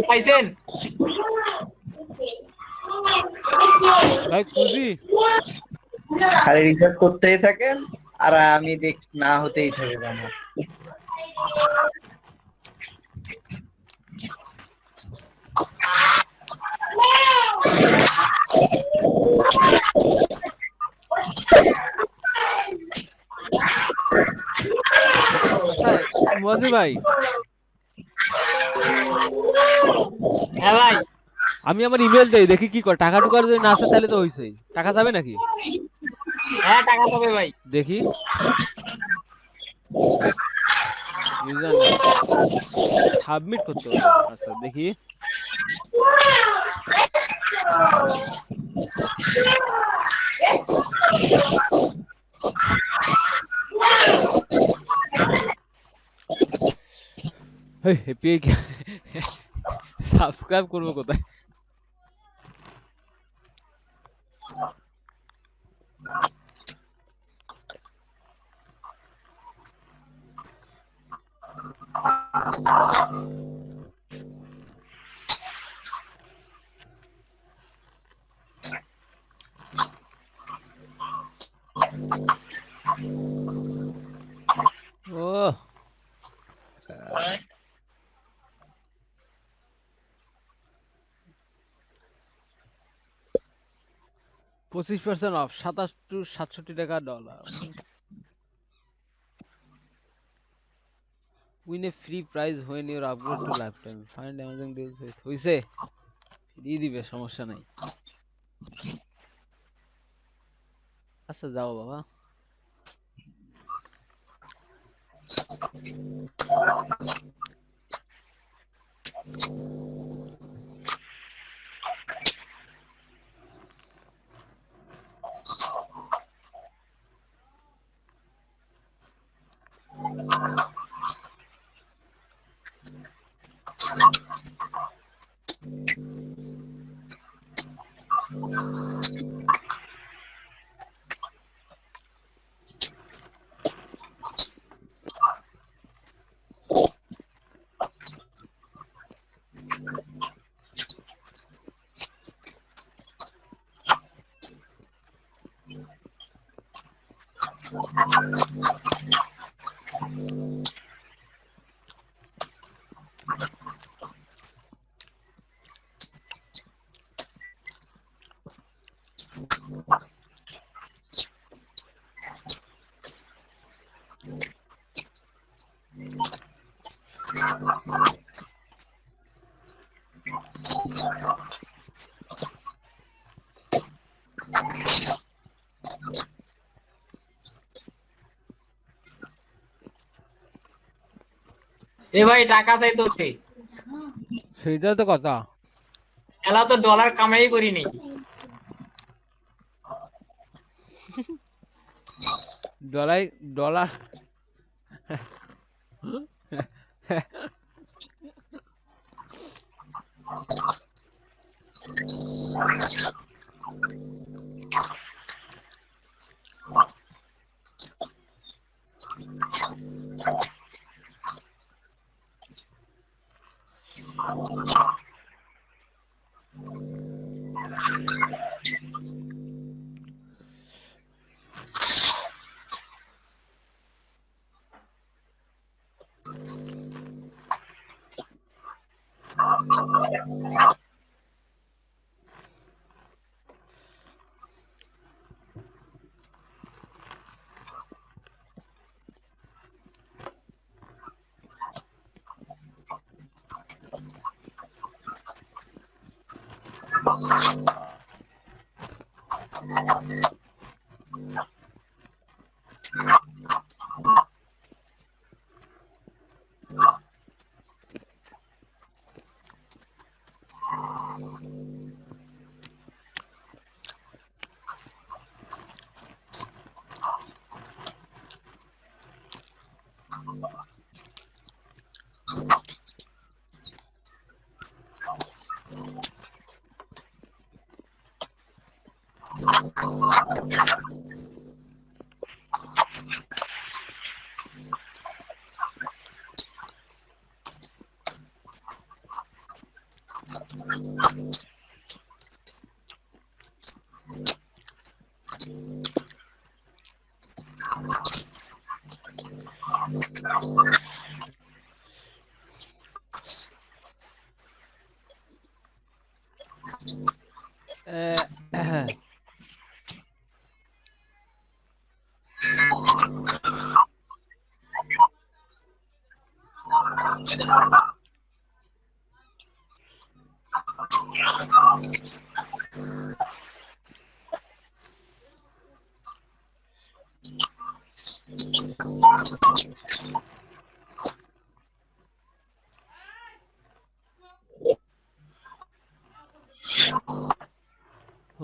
পাইছেন? ভাই খুশি খালি রিসার্চ করতেই থাকেন আর আমি দেখ না হতেই থাকে জানা। মজি ভাই, হ্যাঁ ভাই, আমি আমার ইমেল দেই, দেখি কি করে। টাকা টুকার যদি না আসে তাহলে তো হইছেই। টাকা যাবে নাকি? হ্যাঁ টাকা পাবে ভাই। দেখি সাবমিট করতে হবে। আচ্ছা দেখি, হেই এপিআই সাবস্ক্রাইব করবো কোথায়? ও 25% অফ 27 to 67 টাকা dollar. Win a free prize when you upgrade to lifetime. Find Amazon deals with হইছে ফ্রি দিবে সমস্যা নাই। আচ্ছা যাও বাবা। এ ভাই টাকা চাই তো সে সেটা তো কথা। এলা তো ডলার কামাই করি নি। ডলার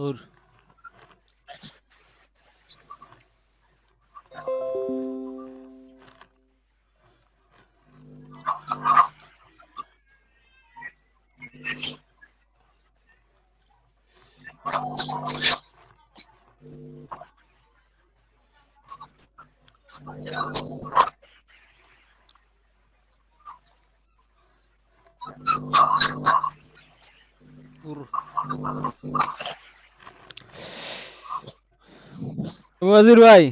ওর ওয়াজির ভাই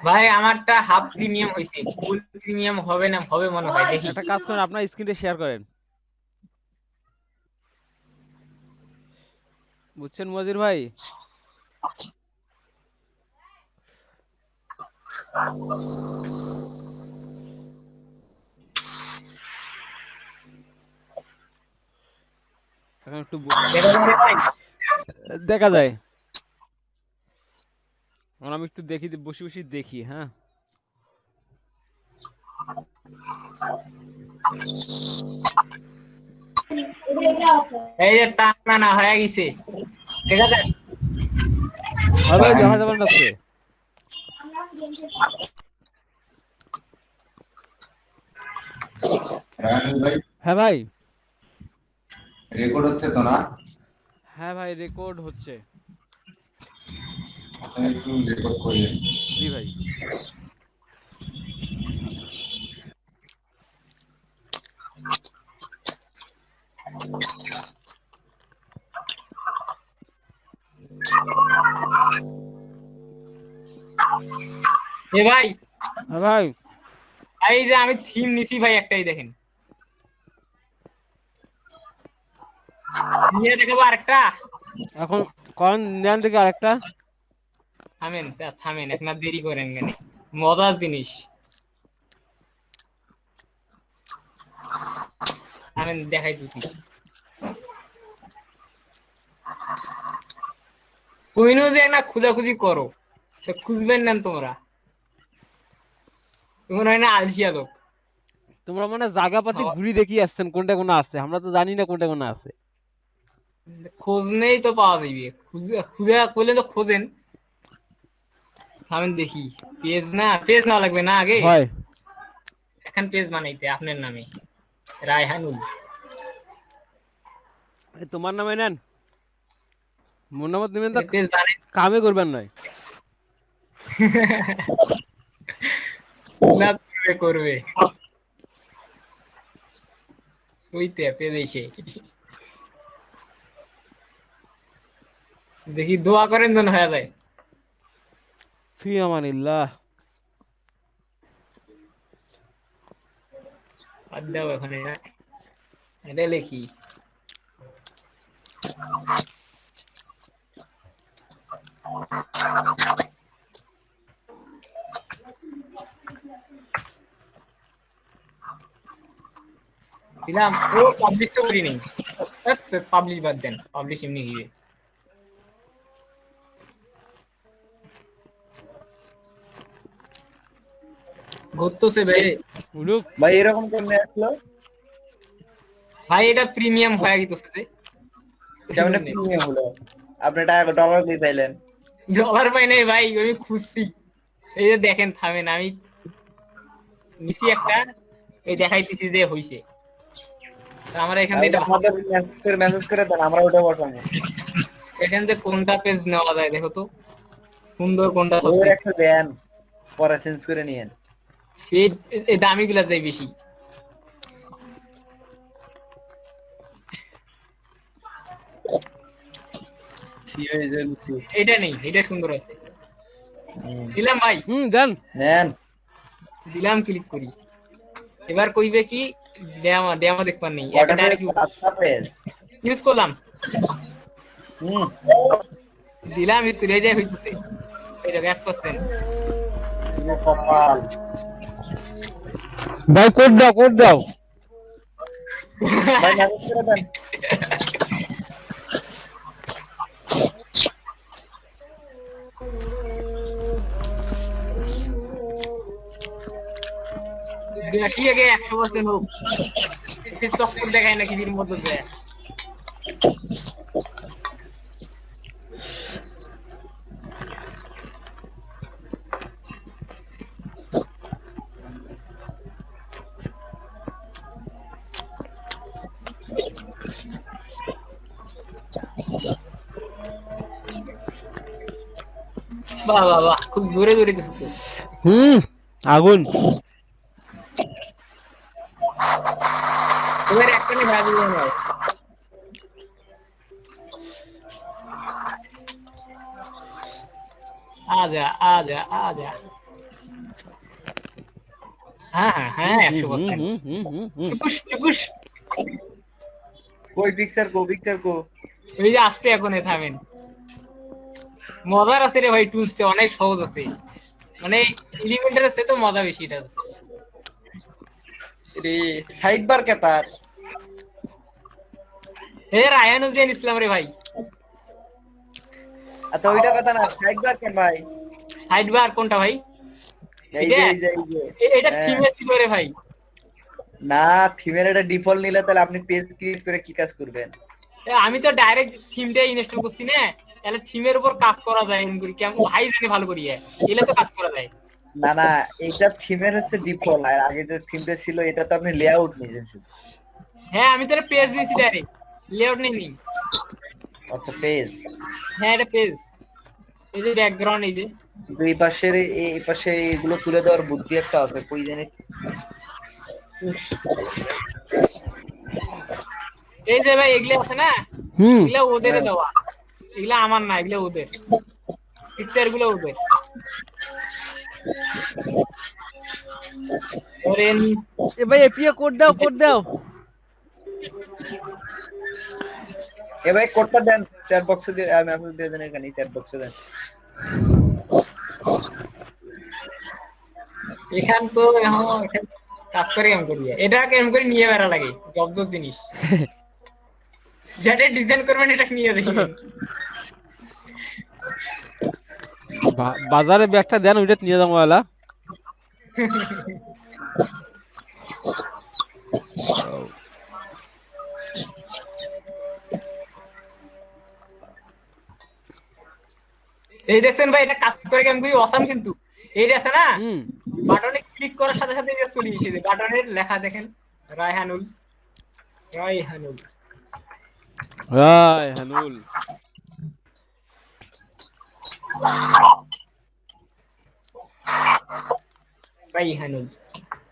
ভাই আমারটা হাফ প্রিমিয়াম হইছে, ফুল প্রিমিয়াম হবে না, হবে মনে হয়, দেখি। একটা কাজ করেন, আপনার স্ক্রিনটা শেয়ার করেন, বুঝছেন ওয়াজির ভাই? এখন একটু দেখা যায়, এখন আমি একটু দেখি, বসে বসে দেখি। হ্যাঁ এই যে টানা না হয়ে গেছে, ঠিক আছে। ভাই দেখা যাবে না আছে। হ্যাঁ ভাই রেকর্ড হচ্ছে তো না? হ্যাঁ ভাই রেকর্ড হচ্ছে। আচ্ছা একটু রেকর্ড করিয়ে। জি ভাই। এ ভাই, হ্যাঁ ভাই এই যে আমি থিম নিছি ভাই, একটাই দেখেন, নিয়ে দেখাবো আরেকটা। এখন কোন নেন থেকে আরেকটা। থামেন থামেন, এক না দেরি করেন কেন, মজার জিনিস। থামেন দেখাইতেছি। কইনো যে না খুঁজাখুঁজি করো, তো খুঁজবেন না তোমরা, তোমরা হয় না আলসিয়া লোক। তোমরা মানে জায়গাপাতি ঘুরি দেখি আসছেন কোনটা কোন আছে, আমরা তো জানি না কোনটা কোন আছে। খোঁজ নেই তো পাওয়া যাবে, খুঁজে খুঁজে করলে তো খোঁজেন। থামেন দেখি, পেজ না, পেজ না লাগবে না আগে, হয় এখন পেজ বানাইতে আপনার নামে, রায়হানুল। তোমার নামে নেন, মোর নামত নেবেন তো পেজ বানাই কামে করবেন নয়। না করবে ওইতে পেজ এসে দেখি, দোয়া করেন যেন হয়ে যায়। ফি আমানিল্লাহ। বাদ দাও এখানে, এটা লিখি। দিলাম, ও পাবলিশ তো করি নেই, পাবলিশ বাদ দেন, পাবলিশ এমনি হইবে। ঘুরতেছে ভাই, ভাই এরকম কেমনে আসলো? ভাই এটা প্রিমিয়াম হয়ে গেছে যে, কেমনে প্রিমিয়াম হলো? আপনি টাকা ডলার দিয়ে পাইলেন? ডলার পাই নাই ভাই, আমি খুঁজছি। এই যে দেখেন, থামেন, আমি নিছি একটা, এই দেখাইতেছি যে হইছে। আমরা এখান থেকে আমাদের মেসেজ করে দেন, আমরা ওটা বসাবো। এখান থেকে কোনটা পেজ নেওয়া যায় দেখো তো, সুন্দর কোনটা ওর একটা দেন, পরে চেঞ্জ করে নিয়েন। এই দামি গুলা যায় বেশি। এটা নেই, এটা সুন্দর আছে। দিলাম ভাই, দেন নেন, দিলাম, ক্লিক করি। এবার কইবে কি ডেমো, ডেমো দেখবার নেই, এটা ডাইরেক্ট ইউজ করলাম, দিলাম, ইউজ করে যায় হইছে। এটা 1%। ভাই কোড দাও, কোড দাও ভাই মেসেজ করে দেন। দেখি আগে 100% হোক, চক্কর দেখায় নাকি এর মধ্যে দেয়। বাহ বাহ বাহ, খুব দূরে দূরে কিছু তো। আগুন। এবার একখানে ভাবি না। আজা আজা আজা। হ্যাঁ হ্যাঁ 100%। টুকুস টুকুস। কই পিকচার কো এই যে আসবে এখন থামেন। মজার আছে রে ভাই, টুলসটা অনেক সহজ আছে, মানে এলিমেন্টার আছে তো মজা বেশি এটা আছে। রে সাইড বার কেতার এ রায়ানুদ্দিন ইসলাম রে ভাই। আচ্ছা ওইটা কথা না, সাইড বার কেন ভাই? সাইড বার কোনটা ভাই? এই যে এই যে এটা থিমে ছিল রে ভাই। না, থিমের এটা ডিফল্ট নিলে তাহলে আপনি পেজ ক্রিয়েট করে কি কাজ করবেন? আমি তো ডাইরেক্ট থিমটাই ইনস্টল করছি না, তাহলে থিমের উপর কাজ করা যায় এমন করি কেমন ভাই জানি ভালো করি, এলে তো কাজ করা যায়। না না, এটা থিমের হচ্ছে ডিফল্ট, আর আগে যে থিমটা ছিল এটা তো আপনি লেআউট নিয়েছেন শুধু। হ্যাঁ আমি তো পেজ দিয়েছি ডাইরেক্ট, লেআউট নেই। আচ্ছা পেজ, হ্যাঁ এটা পেজ, এই যে ব্যাকগ্রাউন্ড, এই যে এই পাশের এই পাশে এগুলো তুলে দেওয়ার বুদ্ধি একটা আছে, কই জানি। এই যে ভাই এগুলো আছে না, এগুলো ওদের দেওয়া, এগুলো আমার না, এগুলো ওদের পিকচার গুলো ওদের। এ ভাই এপিএ কোড দাও। এ ভাই কোডটা দেন চ্যাট বক্সে দিয়ে, আমি আপনাদের দিয়ে দেন, এখানে চ্যাট বক্সে দেন। এখান তো এখন কাজ করে কেমন করি, এটা কেমন করে নিয়ে বেড়া লাগে জব্দ জিনিস, যেটা ডিজাইন করবেন এটা নিয়ে দেখবেন। বাজারে ব্যাগটা দেন, ওইটা নিয়ে যাবো ওয়ালা। এই দেখছেন ভাই, এটা কাজ করে কেমন করি, অসাম কিন্তু। এই আছে না, বাটনে ক্লিক করার সাথে সাথে এটা চলে এসেছে, বাটনের লেখা দেখেন রায়হানুল।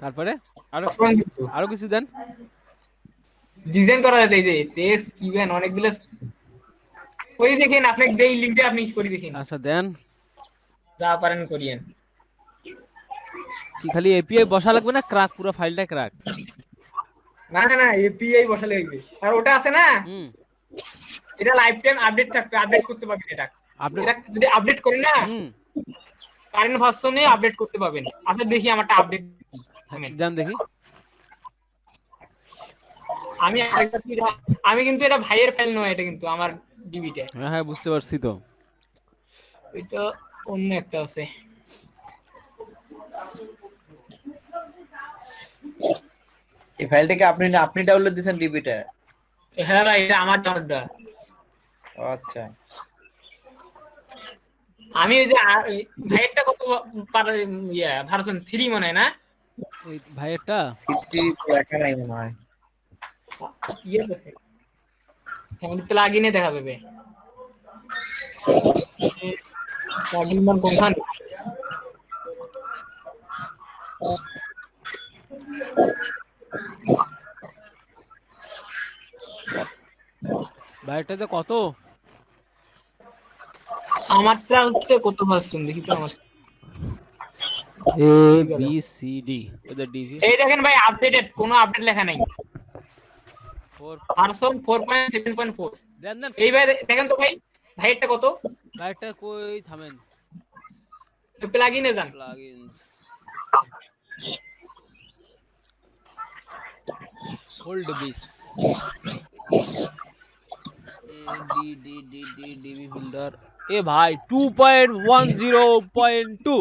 তারপরে আরো কিছু দেন, ডিজাইন করা যায়। এই যে টেক্সট কিবেন অনেকগুলো করি, দেখেন আপনি এই লিংকটা আপনি করে দেখেন। আচ্ছা দেন, যা পারেন করিয়েন। কি খালি এপিআই বসা লাগবে না, ক্র্যাক পুরো ফাইলটা ক্র্যাক? না না না, এপিআই বসালে হইবে। আর ওটা আছে না, এটা লাইফ টাইম আপডেট থাকবে, আপডেট করতে পারবেন। এটা যদি আপডেট করেন না, কারেন্ট ভার্সনে আপডেট করতে পারবেন। আপনি দেখি আমারটা আপডেট জান দেখি। আমি কিন্তু এটা ভাইয়ের ফাইল নয়, এটা কিন্তু আমার ডিবিতে। হ্যাঁ বুঝতে পারছি তো, এটা অন্য একটা আছে। এই ফাইলটাকে আপনি ডাউনলোড দিয়েছেন ডিবিতে? হ্যাঁ ভাই, এটা আমার ডাউনলোড। আচ্ছা, আমি ওই যে ভাইয়েরটা কত ভার্সন 3 মনে হয় না? এই ভাইয়েরটা 50 লেখা নাই মনে হয়। কেমন প্লাগইনে দেখা যাবে প্লাগইন মান কোনখানে। ভাইয়েরটাতে কত? আমারটা হচ্ছে কত ভার্সন দেখি তো। আমার এ বি সি ডি, ওদের ডিভি। এই দেখেন ভাই, আপডেটেড, কোনো আপডেট লেখা নাই। 4 ভার্সন 4.7.4 দেন। এই ভাই দেখেন তো ভাই, ভাইয়েরটা কত? ভাইয়েরটা কই, থামেন, প্লাগইনে যান, প্লাগইনস, হোল্ড বিস, ডিবি বিল্ডার। এ ভাই 2.10.2।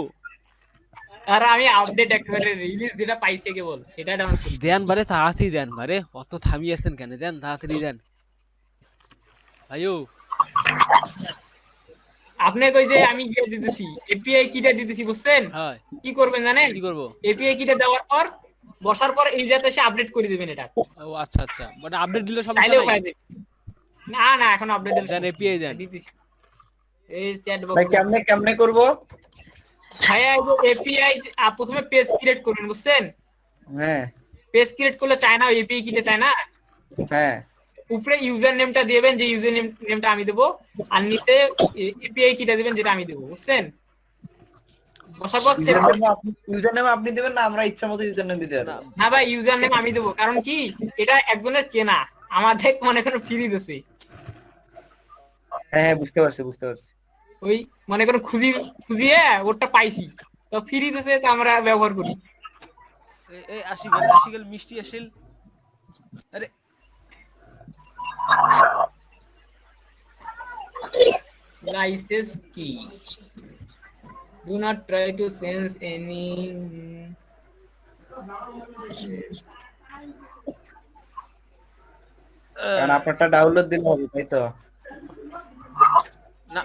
আর আমি আপডেট একেবারে রিলিজ যেটা পাইছে কেবল সেটা ডাউনলোড করি। দেন বারে, তাড়াতাড়ি দেন বারে, অত থামিয়েছেন কেন? দেন তাড়াতাড়ি দেন ভাইও। আপনি কই যে আমি কি দিতেছি, এপিআই কিটা দিতেছি, বুঝছেন? হ্যাঁ, কি করবেন জানেন? কি করব? এপিআই কিটা দেওয়ার পর বসার পর এই যাতে সে আপডেট করে দিবেন এটা। ও আচ্ছা আচ্ছা, মানে আপডেট দিলে সমস্যা তাইলেও নাই? পাইবে না, না এখন আপডেট দিলে দেন এপিআই দেন। দিতেছি। এই চ্যাট ভাই বক্স কেমনে করব? ভাইয়া এই যে এপিআই প্রথমে পেজ ক্রিয়েট করবেন বুঝছেন? হ্যাঁ পেজ ক্রিয়েট করলে চায় না এপিআই কিতে চায় না, হ্যাঁ উপরে ইউজার নেমটা দিবেন যে ইউজার নেমটা আমি দেবো, আর নিচে এপিআই কিটা দিবেন যেটা আমি দেবো বুঝছেন? বসার পর ইউজার নেম আপনি দিবেন না আমরা ইচ্ছা মতো ইউজার নেম দিতে পারবো? না ভাই ইউজার নেম আমি দেবো, কারণ কি এটা একজনের কেনা, আমাদের মনে করো ফ্রি দিতেছে। হ্যাঁ বুঝতে পারছি ওই মনে করো খুঁজিয়ে ওটা পাইছি তো ফ্রি দিতেছে, তো আমরা ব্যবহার করি। এই আশিগেল মিষ্টি আসিল। আরে লাইসেন্স কি, do not try to sense any কারণ আপনারটা ডাউনলোড দিলে হবে তাই তো?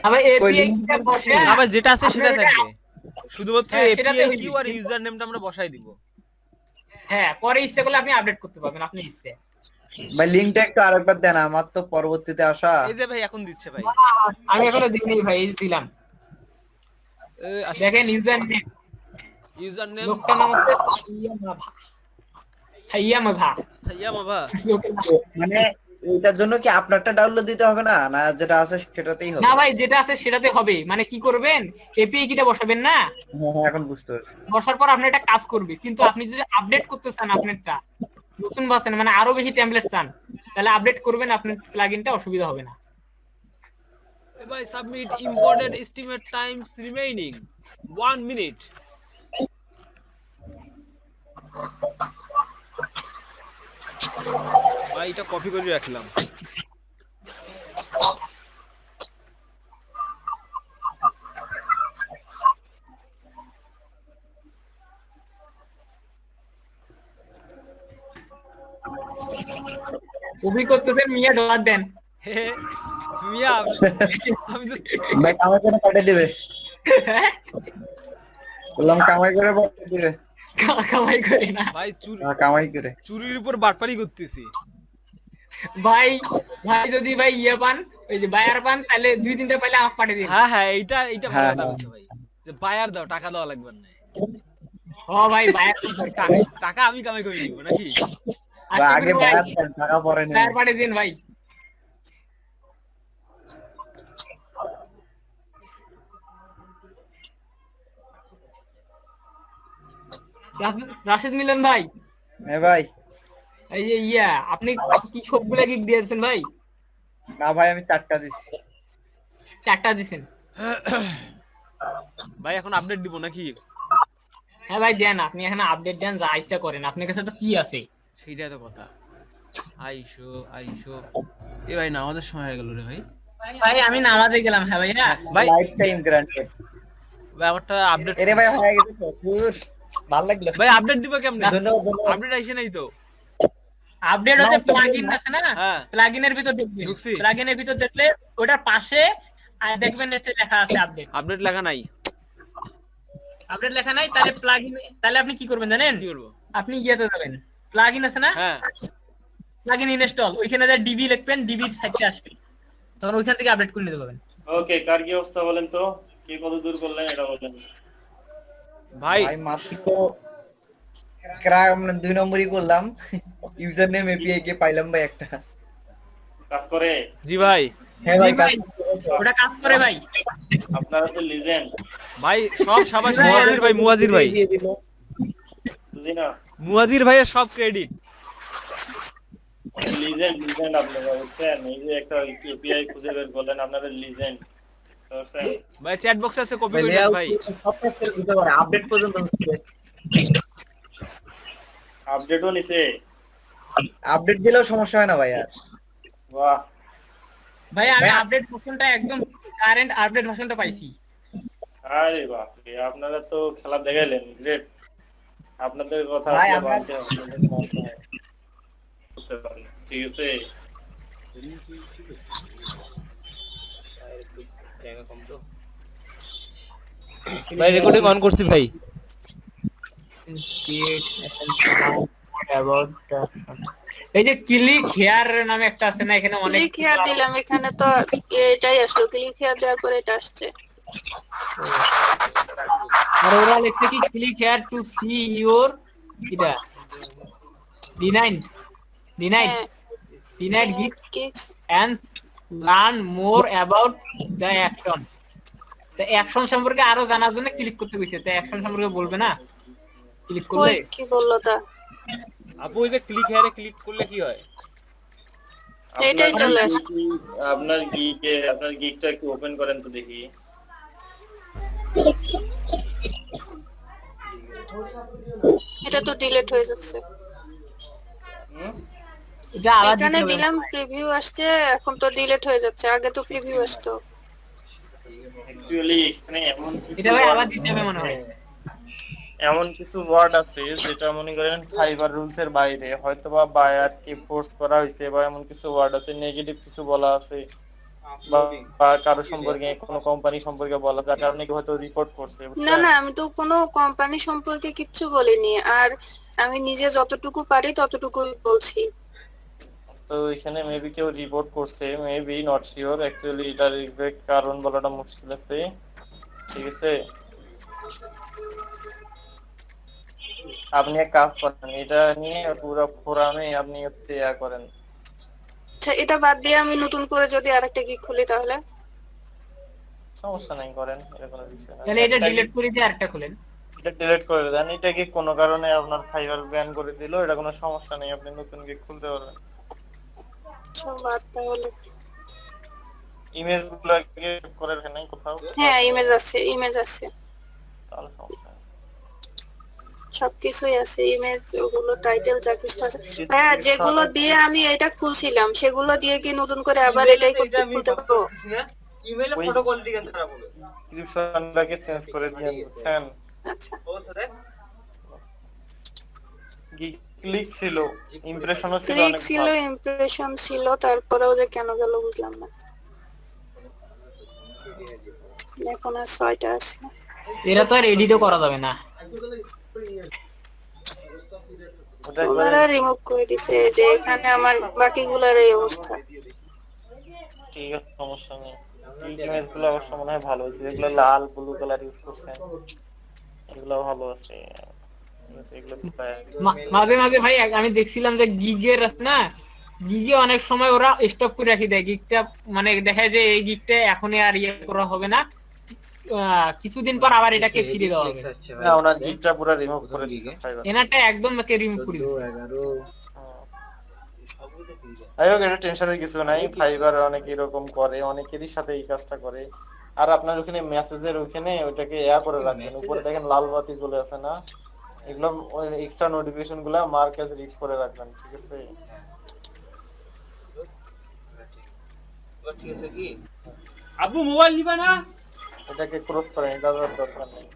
আবার এপিআই টা বসে না ভাই যেটা আছে সেটা আপনার থাকবে, শুধুমাত্র হ্যাঁ, সেটাতে এপিআই হইবে। কিউ আর ইউজার নেমটা আমরা বসাই দিব। হ্যাঁ পরে ইচ্ছে করলে আপনি আপডেট করতে পারবেন আপনি ইচ্ছে। ভাই লিংকটা একটু আরেকবার দেন, আমার তো পরবর্তীতে আসা। এই যে ভাই এখন দিচ্ছে ভাই। আমি এখনো দিইনি ভাই, এই দিলাম দেখেন ইউজার নেম লোকটার নাম হচ্ছে সাইয়ামাভা। মানে এটার জন্য কি আপনারটা ডাউনলোড দিতে হবে না, না যেটা আছে সেটাতেই হবে? না ভাই যেটা আছে সেটাতে হবে, মানে কি করবেন এপিআই কিটা বসাবেন না, হ্যাঁ এখন বুঝতে পারছি। বসার পর আপনি এটা কাজ করবে, কিন্তু আপনি যদি আপডেট করতে চান আপনারটা নতুন ভার্সন মানে আরো বেশি টেমপ্লেট চান, তাহলে আপডেট করবেন, আপনার প্লাগইনটা অসুবিধা হবে না। ভাই submit imported estimate Times remaining 1 minute. ভাই এটা কপি করে রাখলাম। কপি করতেছেন মিয়া ডলার দেন। হে মিয়া আমি তো ভাই কামাই করে পাঠিয়ে দিবে, বললাম কামাই করে পাঠিয়ে দিবে। কামাই করে না ভাই চুরি কামাই করে চুরির উপর বাটপারি করতেছি। ভাই, ভাই যদি ভাই ইয়ে পান ওই যে বায়ার পান তাহলে 2-3টা পাইলে আমাকে পাঠিয়ে দিন। হ্যাঁ হ্যাঁ এইটা ভালো হ্যাঁ, কথা হ্যাঁ। বলছো ভাই, যে বায়ার দাও টাকা দেওয়া লাগবে না। ও ভাই বায়ার টাকা আমি কামাই করে নিব নাকি? বা আগে বায়ার দেন, টাকা পরে নেন। বায়ার পাঠিয়ে দিন ভাই। রাশিদ মিলন ভাই, হ্যাঁ ভাই। এই যে আপনি কি সবগুলা গিগ দিয়েছেন ভাই? না ভাই আমি 4টা দিছি। 4টা দিছেন? ভাই এখন আপডেট দিব নাকি? হ্যাঁ ভাই দেন, আপনি এখানে আপডেট দেন, যা ইচ্ছা করেন, আপনার কাছে তো কি আছে? সেইটাই তো কথা। আইসো এ ভাই না আমাদের সময় হয়ে গেল রে ভাই। ভাই আমি নামাজে গেলাম। হ্যাঁ ভাই না ভাই লাইফ টাইম গ্রান্টেড। ভাই আমারটা আপডেট এরে ভাই হয়ে গেছে তো, ভালো লাগলো ভাই। আপডেট দিব কেমনে? ধন্যবাদ। আপডেট আইছে নাই তো। আপডেট হচ্ছে প্লাগইন আছে না, হ্যাঁ প্লাগইনের ভিতর দেখবেন, ঢুকছি। প্লাগইনের ভিতর দেখলে ওটার পাশে আর দেখবেন হচ্ছে লেখা আছে আপডেট। আপডেট লেখা নাই। আপডেট লেখা নাই তাহলে প্লাগইন, তাহলে আপনি কি করবেন জানেন? কি করব? আপনি ইয়েতে যাবেন, প্লাগইন আছে না, হ্যাঁ প্লাগইন ইনস্টল, ওইখানে যা ডিবি লিখবেন, ডিবির সাইটে আসবে, তখন ওইখান থেকে আপডেট করে নিতে পারবেন। ওকে, কার কি অবস্থা বলেন তো, কে কত দূর করলেন এটা বলেন ভাই। ভাই মাত্র তো ক্রাক আমরা 2 নম্বরই করলাম, ইউজার নেম এপিআই কে পাইলাম ভাই একটা। কাজ করে? জি ভাই। হ্যাঁ ভাই, জি ভাই, ওটা কাজ করে ভাই। আপনারা তো লিজেন্ড। ভাই সব শাবাশ মুয়াজির ভাই, মুয়াজির ভাই, দিয়ে দিল। বুঝি না, মুয়াজির ভাইয়ের সব ক্রেডিট। লিজেন্ড আপনারা বুঝছেন, এই যে একটা এপিআই খুঁজে বের করলেন, আপনারা লিজেন্ড। ভাই চ্যাট বক্সে আছে, কপি ভাই করে লেআউট ভাই। সব কাজ করে দিতে পারে, আপডেট পর্যন্ত হচ্ছে। আপডেটও নিছে? আপডেট দিলেও সমস্যা হয় না ভাই আর। বাহ ভাই আমি আপডেট ভার্সনটা একদম কারেন্ট আপডেট ভার্সনটা পাইছি। আরে বাপ রে, আপনারা তো খেলা দেখাইলেন, গ্রেট। আপনাদের কথা ভাই আসলে আমরা মানতে হবে, বুঝতে পারলেন, ঠিক আছে। ভাই রেকর্ডিং অন করছি ভাই। about এই যে ক্লিক হেয়ার নামে একটা আছে না, এখানে অনেক ক্লিক হেয়ার দিলাম, এখানে তো এটাই আসলো, ক্লিক হেয়ার দেওয়ার পরে এটা আসছে। আর ওরা লিখছে কি click here two C your এটা ডিনাইড হ্যাঁ gigs gigs। and learn more about the action. তো অ্যাকশন সম্পর্কে আরো জানার জন্য ক্লিক করতে কইছে, তো অ্যাকশন সম্পর্কে বলবে না ক্লিক করলে? কই কি বললো তা? আপু ওই যে ক্লিক হেয়ারে ক্লিক করলে কি হয়? এটাই চলে আসে। আপনার গিগটা একটু ওপেন করেন তো দেখি। এটা তো ডিলিট হয়ে যাচ্ছে। এটা আলাদা এখানে দিলাম প্রিভিউ আসছে, এখন তো ডিলিট হয়ে যাচ্ছে, আগে তো প্রিভিউ আসতো। অ্যাকচুয়ালি এখানে এমন কিছু এটা ভাই word আবার দিতে হবে মনে হয়। এমন কিছু ওয়ার্ড আছে যেটা মনে করেন ফাইবার রুলস এর বাইরে, হয়তোবা বায়ারকে ফোর্স করা হয়েছে, বা এমন কিছু ওয়ার্ড আছে নেগেটিভ কিছু বলা আছে, বা কারো সম্পর্কে কোনো কোম্পানি সম্পর্কে বলা আছে, যার কারণে কি হয়তো রিপোর্ট করছে, না বুঝছেন? না, আমি তো কোনো কোম্পানি সম্পর্কে কিচ্ছু বলিনি, আর আমি নিজে যতটুকু পারি ততটুকু বলছি। তো এখানে মেবি কেউ রিপোর্ট করছে, মেবি নট শিওর, অ্যাকচুয়ালি এটার এক্সাক্ট কারণ বলাটা মুশকিল আছে, ঠিক আছে? আপনি এক কাজ করেন, এটা নিয়ে পুরো ফোরামে আপনি হচ্ছে ইয়া করেন। আচ্ছা, এটা বাদ দিয়ে আমি নতুন করে যদি আরেকটা গিগ খুলি তাহলে? সমস্যা নাই, করেন, এটা কোনো বিষয় না। তাহলে এটা ডিলিট করে দিয়ে আরেকটা খুলেন। এটা ডিলিট করে দেন, এটা কি কোনো কারণে আপনার ফাইবার ব্যান করে দিল, এটা কোনো সমস্যা নেই, আপনি নতুন গিগ খুলতে পারবেন। আচ্ছা, বাদ তাহলে। ইমেজ গুলো সেভ করে রাখেন নাই কোথাও? হ্যাঁ, ইমেজ আছে, ইমেজ আছে, তাহলে সমস্যা নেই। সবকিছুই আছে, ইমেজ, ওগুলো টাইটেল যা কিছু আছে। হ্যাঁ, যেগুলো দিয়ে আমি এটা খুলছিলাম সেগুলো দিয়ে কি নতুন করে আবার এটাই খুলতে পারবো? ইমেইলে ফটো কোয়ালিটি কেন খারাপ হবে? ডেসক্রিপশনটাকে চেঞ্জ করে দিয়েন, বুঝছেন? আচ্ছা, ক্লিক ছিল, ইমপ্রেশনও ছিল, ক্লিক অনেক ছিল, ভালো। ইমপ্রেশন ছিল, তারপরেও যে কেন গেল বুঝলাম না। এখন আর 6টা আছে। এরা তো আর এডিটও করা যাবে না। ওটা ওনারা রিমুভ করে দিছে, যে এখানে আমার বাকিগুলোর এই অবস্থা। ঠিক আছে, সমস্যা নেই। এই ইমেজগুলো অবশ্য মনে হয় ভালো হয়েছে, যেগুলো লাল ব্লু কালার ইউজ করছেন এগুলো ভালো আছে, এগুলো তো মাঝে মাঝে ভাই আমি দেখছিলাম যে গিগের আছে না, গিগে অনেক সময় ওরা স্টপ করে রাখি দেয় গিগটা, মানে দেখায় যে এই গিগটা এখনই আর ইয়ে করা হবে না, কিছুদিন পর আবার এটাকে ফিরে দেওয়া হবে। না, ওনার গিগটা পুরো রিমুভ করে দিয়েছে ফাইবার। এনারটা একদম একে রিমুভ করে দিয়েছে। আইও, এটা টেনশনের কিছু নাই, ফাইবার অনেক এরকম করে, অনেকেরই সাথে এই কাজটা করে। আর আপনার ওখানে মেসেজের ওখানে ওটাকে ইয়া করে রাখবেন, উপরে দেখেন লাল বাতি জ্বলে আছে না, এগুলো এক্সট্রা নোটিফিকেশন গুলা মার্ক অ্যাজ রিড করে রাখবেন, ঠিক আছে? ঠিক আছে কি আবু মোবাইল নিবা না? এটাকে ক্রস করেন, এটা দরকার নেই।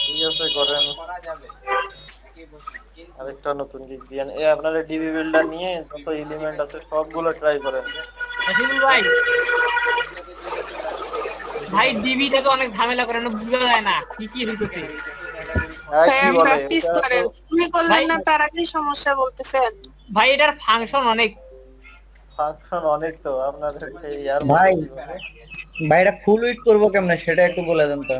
ঠিক আছে, করেন। আরেকটা নতুন গিগ দিয়েন, আপনার ডিবি বিল্ডার নিয়ে যত এলিমেন্ট আছে সবগুলো ট্রাই করেন। ভাই ভাই ডিবিটা তো অনেক ঝামেলা করে না, বুঝা যায় না কি কি হইতেছে। হ্যাঁ, প্র্যাকটিস করে তুমি করলেন না, তার আগেই সমস্যা বলতেছেন। ভাই এটার ফাংশন অনেক, তো আপনাদের সেই আর ভাই এটা ফুল উইড করবো কেমনে সেটা একটু বলে দেন তো।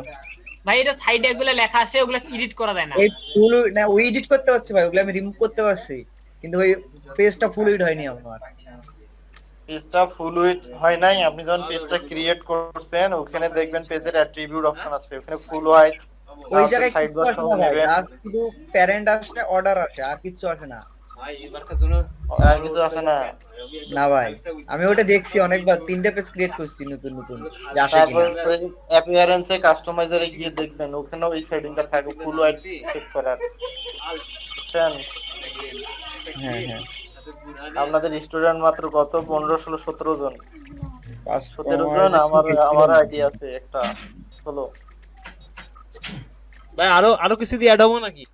ভাই এটা সাইডে এগুলো লেখা আছে, ওগুলো এডিট করা যায় না। এই ফুল না, ওই এডিট করতে পারছি ভাই, ওগুলো আমি রিমুভ করতে পারছি, কিন্তু ওই পেজটা ফুল উইড হয়নি আমার। পেজটা ফুল উইড হয় নাই, আপনি যখন পেজটা ক্রিয়েট করছেন ওখানে দেখবেন পেজের অ্যাট্রিবিউট অপশন আছে, ওখানে ফুল হোয়াইট ওই জায়গায় কিছু আসে না ভাই, আর শুধু প্যারেন্ট আসে, অর্ডার আসে, আর কিছু আসে না। আর কিছু আসে না? না ভাই, আমি ওটা দেখছি অনেকবার, 3টে পেজ ক্রিয়েট করছি নতুন নতুন, যে আসে কিনা। তারপর অ্যাপিয়ারেন্সে কাস্টমাইজারে গিয়ে দেখবেন ওখানে ওই সেটিংটা থাকে ফুল হোয়াইট সেট করার, বুঝছেন? হ্যাঁ হ্যাঁ, আপনাদের স্টুডেন্ট মাত্র কত 15, 16, 17 জন, 17 জন। আমার আইডিয়া আছে একটা, হলো ভাই আরো কিছু দিয়ে অ্যাড হবো নাকি?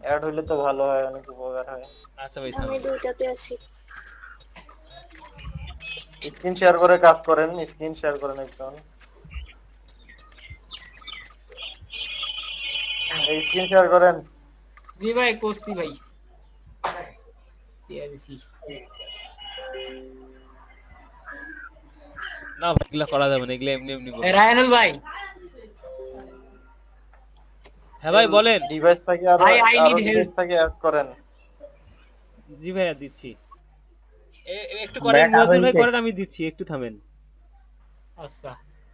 অ্যাড হইলে তো ভালো হয়, অনেক উপকার হয়। আচ্ছা ভাই, আমি দুইটাতে আছি। স্ক্রিন শেয়ার করে কাজ করেন, স্ক্রিন শেয়ার করেন একজন। এই স্ক্রিন শেয়ার করেন। জি ভাই করছি ভাই। দিয়েছি। না ভাই, এগুলা করা যাবে না, এগুলা এমনি এমনি করো। রায়নুল ভাই হ্যাঁ ভাই বলেন। ডিভাইস থেকে আরো ভাই, I need ডিভাইস help. থেকে অ্যাড করেন। জি ভাইয়া দিচ্ছি। একটু করেন মুয়াজ্জল ভাই, করেন, আমি দিচ্ছি, একটু থামেন। আচ্ছা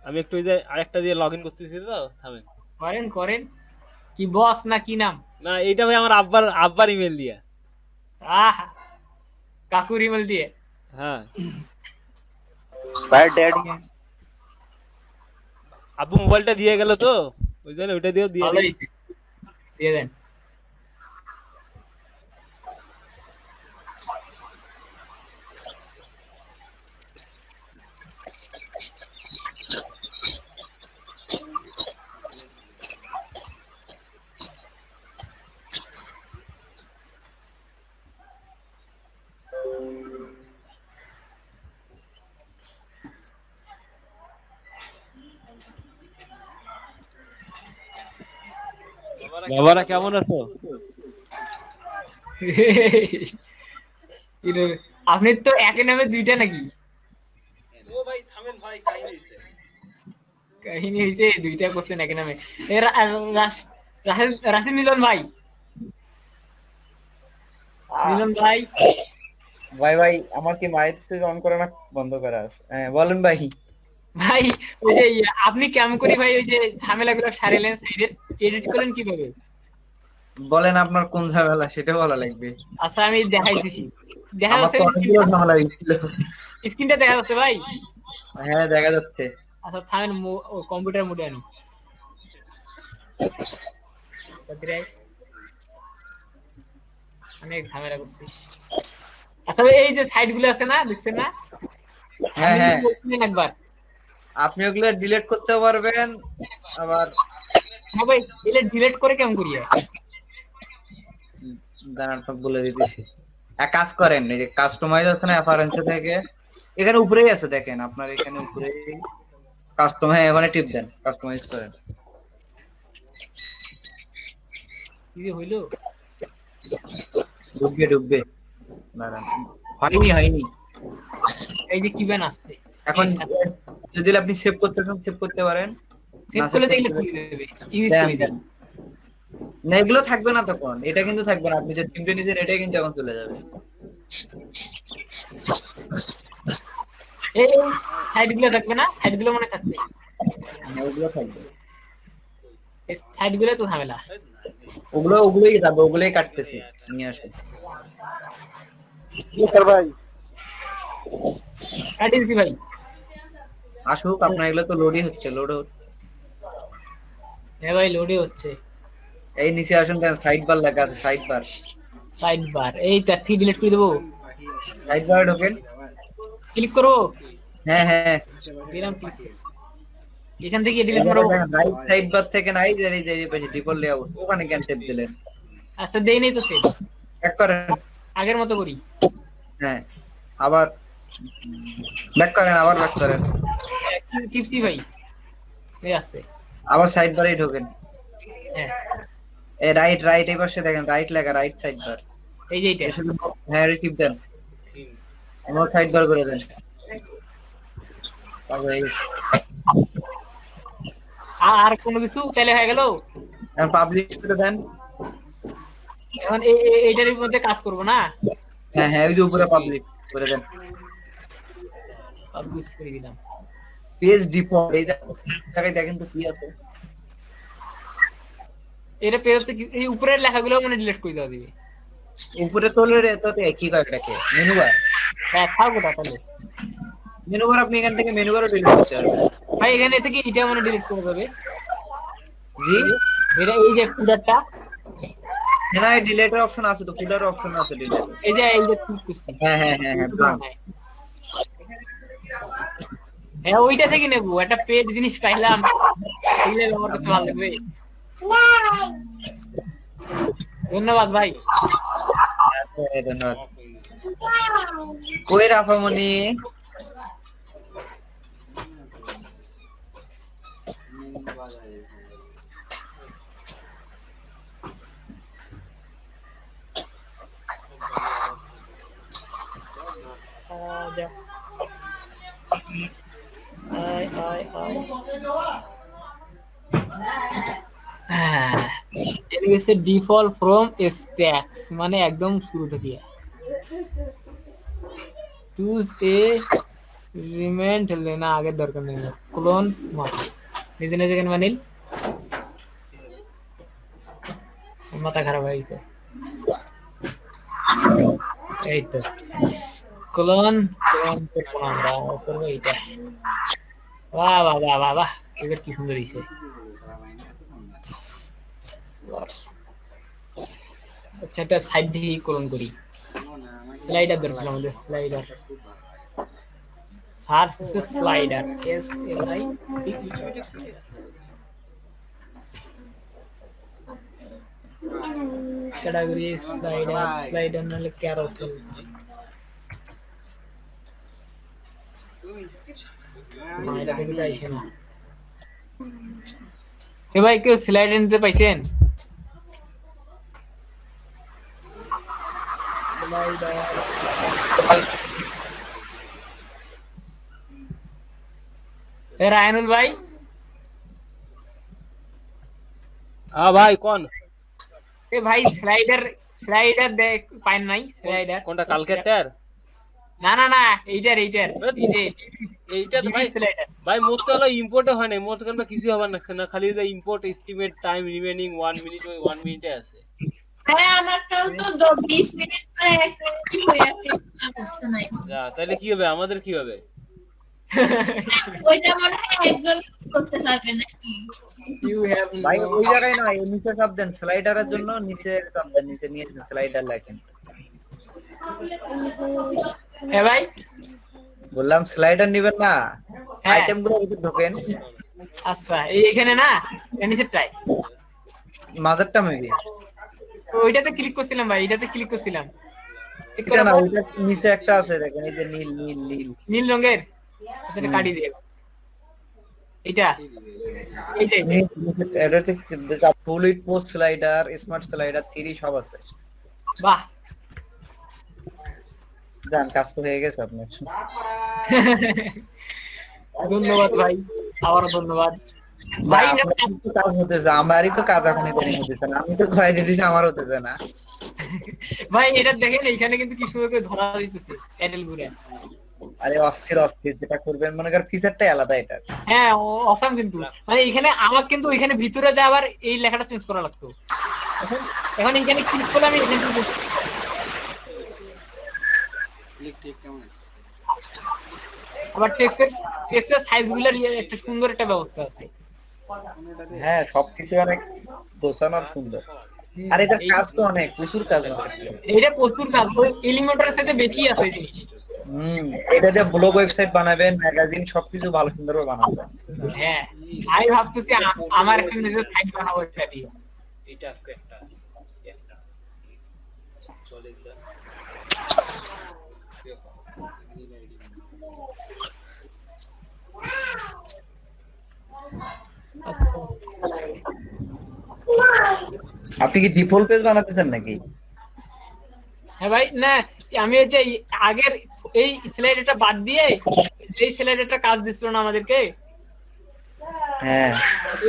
আমি একটু ওই যে আরেকটা দিয়ে লগইন করতেছি তো, থামেন। করেন করেন। কি বস না কি নাম? না এইটা ভাই আমার আব্বার ইমেল দিয়া। আহ কাকুর ইমেল দিয়ে। হ্যাঁ ভাই ড্যাড আব্বু মোবাইলটা দিয়ে গেল তো, ওই জন্য ওইটা দিয়েও দিয়ে দিই। ভালোই দিয়ে দেন। বাবারা কেমন আছো? আপনি তো একে নামে দুইটা নাকি? ও ভাই থামেন ভাই, কাহিনী হইছে। কাহিনী হইছে দুইটা কোশ্চেন একে নামে। রাশিদ মিলন ভাই, মিলন ভাই ভাই ভাই আমার কি মাইক অন করা না বন্ধ করা আছে? হ্যাঁ বলেন ভাই। ভাই ওই যে আপনি কেমন করে ভাই ওই যে ঝামেলাগুলো সারিলেন, এডিট করলেন কিভাবে? বলেন আপনার কোন ঝামেলা সেটা বলা লাগবে। আচ্ছা আমি দেখাইতেছি। দেখা আমার যাচ্ছে তো অনেকগুলো ঝামেলা হয়েছিল। স্ক্রিনটা দেখা যাচ্ছে ভাই? হ্যাঁ দেখা যাচ্ছে। আচ্ছা থামেন, কম্পিউটার মোডে আনি। অনেক ঝামেলা করছি। আচ্ছা এই যে সাইট গুলো আছে না, দেখছেন না? হ্যাঁ হ্যাঁ একবার আপনি ওগুলো ডিলিট করতে পারবেন আবার। হ্যাঁ ভাই এলে ডিলিট করে কেমন করিয়া? দাঁড়ান সব বলে দিতেছি। এক কাজ করেন, এই যে কাস্টমাইজ আছে না অ্যাপারেন্স থেকে, এখানে উপরেই আছে দেখেন, আপনার এখানে উপরে কাস্টমাইজ, এখানে টিপ দেন, কাস্টমাইজ করেন। কি যে হইলো? ঢুকবে দাঁড়ান, হয়নি। এই যে কিবেন আসছে এখন যদি আপনি সেভ করতে চান সেভ করতে পারেন। সেভ করলে দেখলে খুলে দেবে। না এগুলো থাকবে না তখন, এটা কিন্তু থাকবে না। আপনি যে সিমটা নিছেন এটাই কিন্তু এখন চলে যাবে। এই সাইড গুলো থাকবে না? সাইড গুলো মনে থাকবে, ওগুলো থাকবে। এই সাইড গুলো তো ঝামেলা। ওগুলোই থাকবে, ওগুলোই কাটতেছি নিয়ে আসুন। ভাই কাটিয়েছি ভাই। আসুক, আপনার এগুলো তো লোডই হচ্ছে, হ্যাঁ ভাই লোডে হচ্ছে। এই নিচে আসুন, সাইড বার লেখা আছে, সাইড বার। এই তার থেকে ডিলিট করে দেবো। সাইড বারে ঢোকেন, ক্লিক করো। হ্যাঁ দিলাম ক্লিক। এখান থেকে ডিলিট মারো। রাইট সাইড বার থেকে নাই যে এই যে পেজে ডিফল্ট লেআউট, ওখানে কেন টেপ দিলেন? আচ্ছা দেই নাই তো সেভ। এক করেন, আগের মতো করি। হ্যাঁ আবার ব্যাক করেন, আবার ব্যাক করেন, টিপসি ভাই এই আছে। আবার সাইড বারেই ঢোকেন। হ্যাঁ এই রাইট এই পাশে দেখেন, রাইট লেখা, রাইট সাইড বার। এই যে এটা। হ্যাঁ টিপ দেন, আমার সাইড বার করে দেন। আর কোনো কিছু তাহলে হয়ে গেল। পাবলিশ করে দেন। এখন এইটার মধ্যে কাজ করব না? হ্যাঁ ওই যে উপরে পাবলিক করে দেন। পাবলিশ করে দিলাম। পেজ ডিফল্ট এই জায়গায় দেখেন তো কি আছে। এটা পেজতে এই উপরের লেখাগুলো মানে ডিলিট করে দেওয়া দিবে। উপরে তোলে রে তো কি করে এটাকে মেনু বার। হ্যাঁ থাকবো তাহলে মেনু বার, আপনি এখান থেকে মেনু বারও ডিলিট করতে পারবেন ভাই। এখানে থেকে এটা মানে ডিলিট করে দেবে। জি এটা এই যে ফুলারটা, না ডিলিটের অপশন আছে তো, ফুলার অপশন আছে ডিলিট। এই যে ক্লিক করছি। হ্যাঁ ওইটা থেকে নেবো। একটা পেড জিনিস পাইলাম, এগুলো আমার কাছে ভালো লাগবে। ধন্যবাদ ভাই। ধন্যবাদ। কই রাফামনি? যা আয় আয় আয় এর গেছে ডিফল্ট ফ্রম স্ট্যাক্স মানে একদম শুরু থেকে চুজ এ রিমেন্ট না আগের দরকার নেই ক্লোন নিজে নিজে কেন মানিল মাথা খারাপ হয়ে গেছে এই তো ক্লোন করবো আমরা করবো এইটা বাহ বাহ বাহ বাহ বাহ এবার কি সুন্দর হয়েছে আচ্ছা এটা সাইড দিয়ে ক্লোন করি স্লাইডার দরকার আমাদের স্লাইডার সার্চ হচ্ছে slider S L I category slider নালে ক্যারোসেল মাইরা থেকে যাইছে না এ ভাই কেউ স্লাইডার নিতে পাইছেন এ রায়নুল ভাই হ্যাঁ ভাই কোন এ ভাই স্লাইডার স্লাইডার দেখ পাইন নাই স্লাইডার কোনটা কালকেরটার না না না এইটার এইটার এইটা তো ভাই স্লাইডার ভাই মোট তো হলো ইম্পোর্টে হয় না মোট কেন কিছু হবার লাগছে না খালি যে import estimate time remaining 1 minute ওই 1 মিনিটে আছে আরে আমারটাও তো 20 মিনিট পরে 1 মিনিট হয়ে আছে না যা তাহলে কি হবে আমাদের কি হবে ওইটা মনে হয় একজন ইউজ করতে পারবে নাকি ইউ হ্যাভ ভাই ওই জায়গায় না নিচে সব দেন স্লাইডারের জন্য নিচে সব দেন নিচে নিয়ে স্লাইডার লেখেন এ ভাই বললাম স্লাইডার নেবেন না হ্যাঁ। আইটেম গুলো ভিতরে ঢোকেন আচ্ছা এখানে না নিচেরটাই মাঝেরটা মেবি ওইটাতে ক্লিক করছিলাম ভাই এটাতে ক্লিক করছিলাম এটা না ওইটা নিচে একটা আছে দেখেন এই যে নীল নীল নীল নীল রঙের এটা কাটি দিয়ে এটা এইটাই এটাতে full width post slider smart slider 3 সব আছে বাহ জান কাজ তো হয়ে গেছে আপনার ধন্যবাদ ভাই আবারও ধন্যবাদ ভাই ভাই তো কাজ হতেছে আমারই তো কাজ এখন হতেছে না আমি তো কয়ে দিতেছি আমার হতেছে না ভাই এটা দেখেন এইখানে কিন্তু কি সুন্দর করে ধরা দিতেছে প্যানেল গুলো আরে অস্থির অস্থির যেটা করবেন মনে কর ফিচারটাই আলাদা এটা হ্যাঁ অসাম কিন্তু মানে এখানে আমার কিন্তু ওইখানে ভিতরে যে আবার এই লেখাটা চেঞ্জ করা লাগতো এখন এখন এখানে ক্লিক করলে আমি এখানে আবার টেক্সটের সাইজ গুলোর একটা সুন্দর একটা ব্যবস্থা আছে হ্যাঁ সবকিছু অনেক গোছানো আর সুন্দর আর এটা কাজ তো অনেক প্রচুর কাজ আছে এটা প্রচুর কাজ এলিমেন্টারের সাথে বেশি আছে জিনিস এটা দিয়ে ব্লগ ওয়েবসাইট বানাবেন ম্যাগাজিন সবকিছু ভালো সুন্দর করে বানাবেন হ্যাঁ আমি ভাবতেছি আমার একটা নিজের সাইট বানাবো এটা দিয়ে এটা আজকে একটা আছে একটা চলে গেল আপনি কি ডিফল্ট পেজ বানাতেছেন নাকি হ্যাঁ ভাই না আমি হচ্ছে আগের এই স্লাইডারটা বাদ দিয়ে এই স্লাইডারটা কাজ দিছিল না আমাদেরকে হ্যাঁ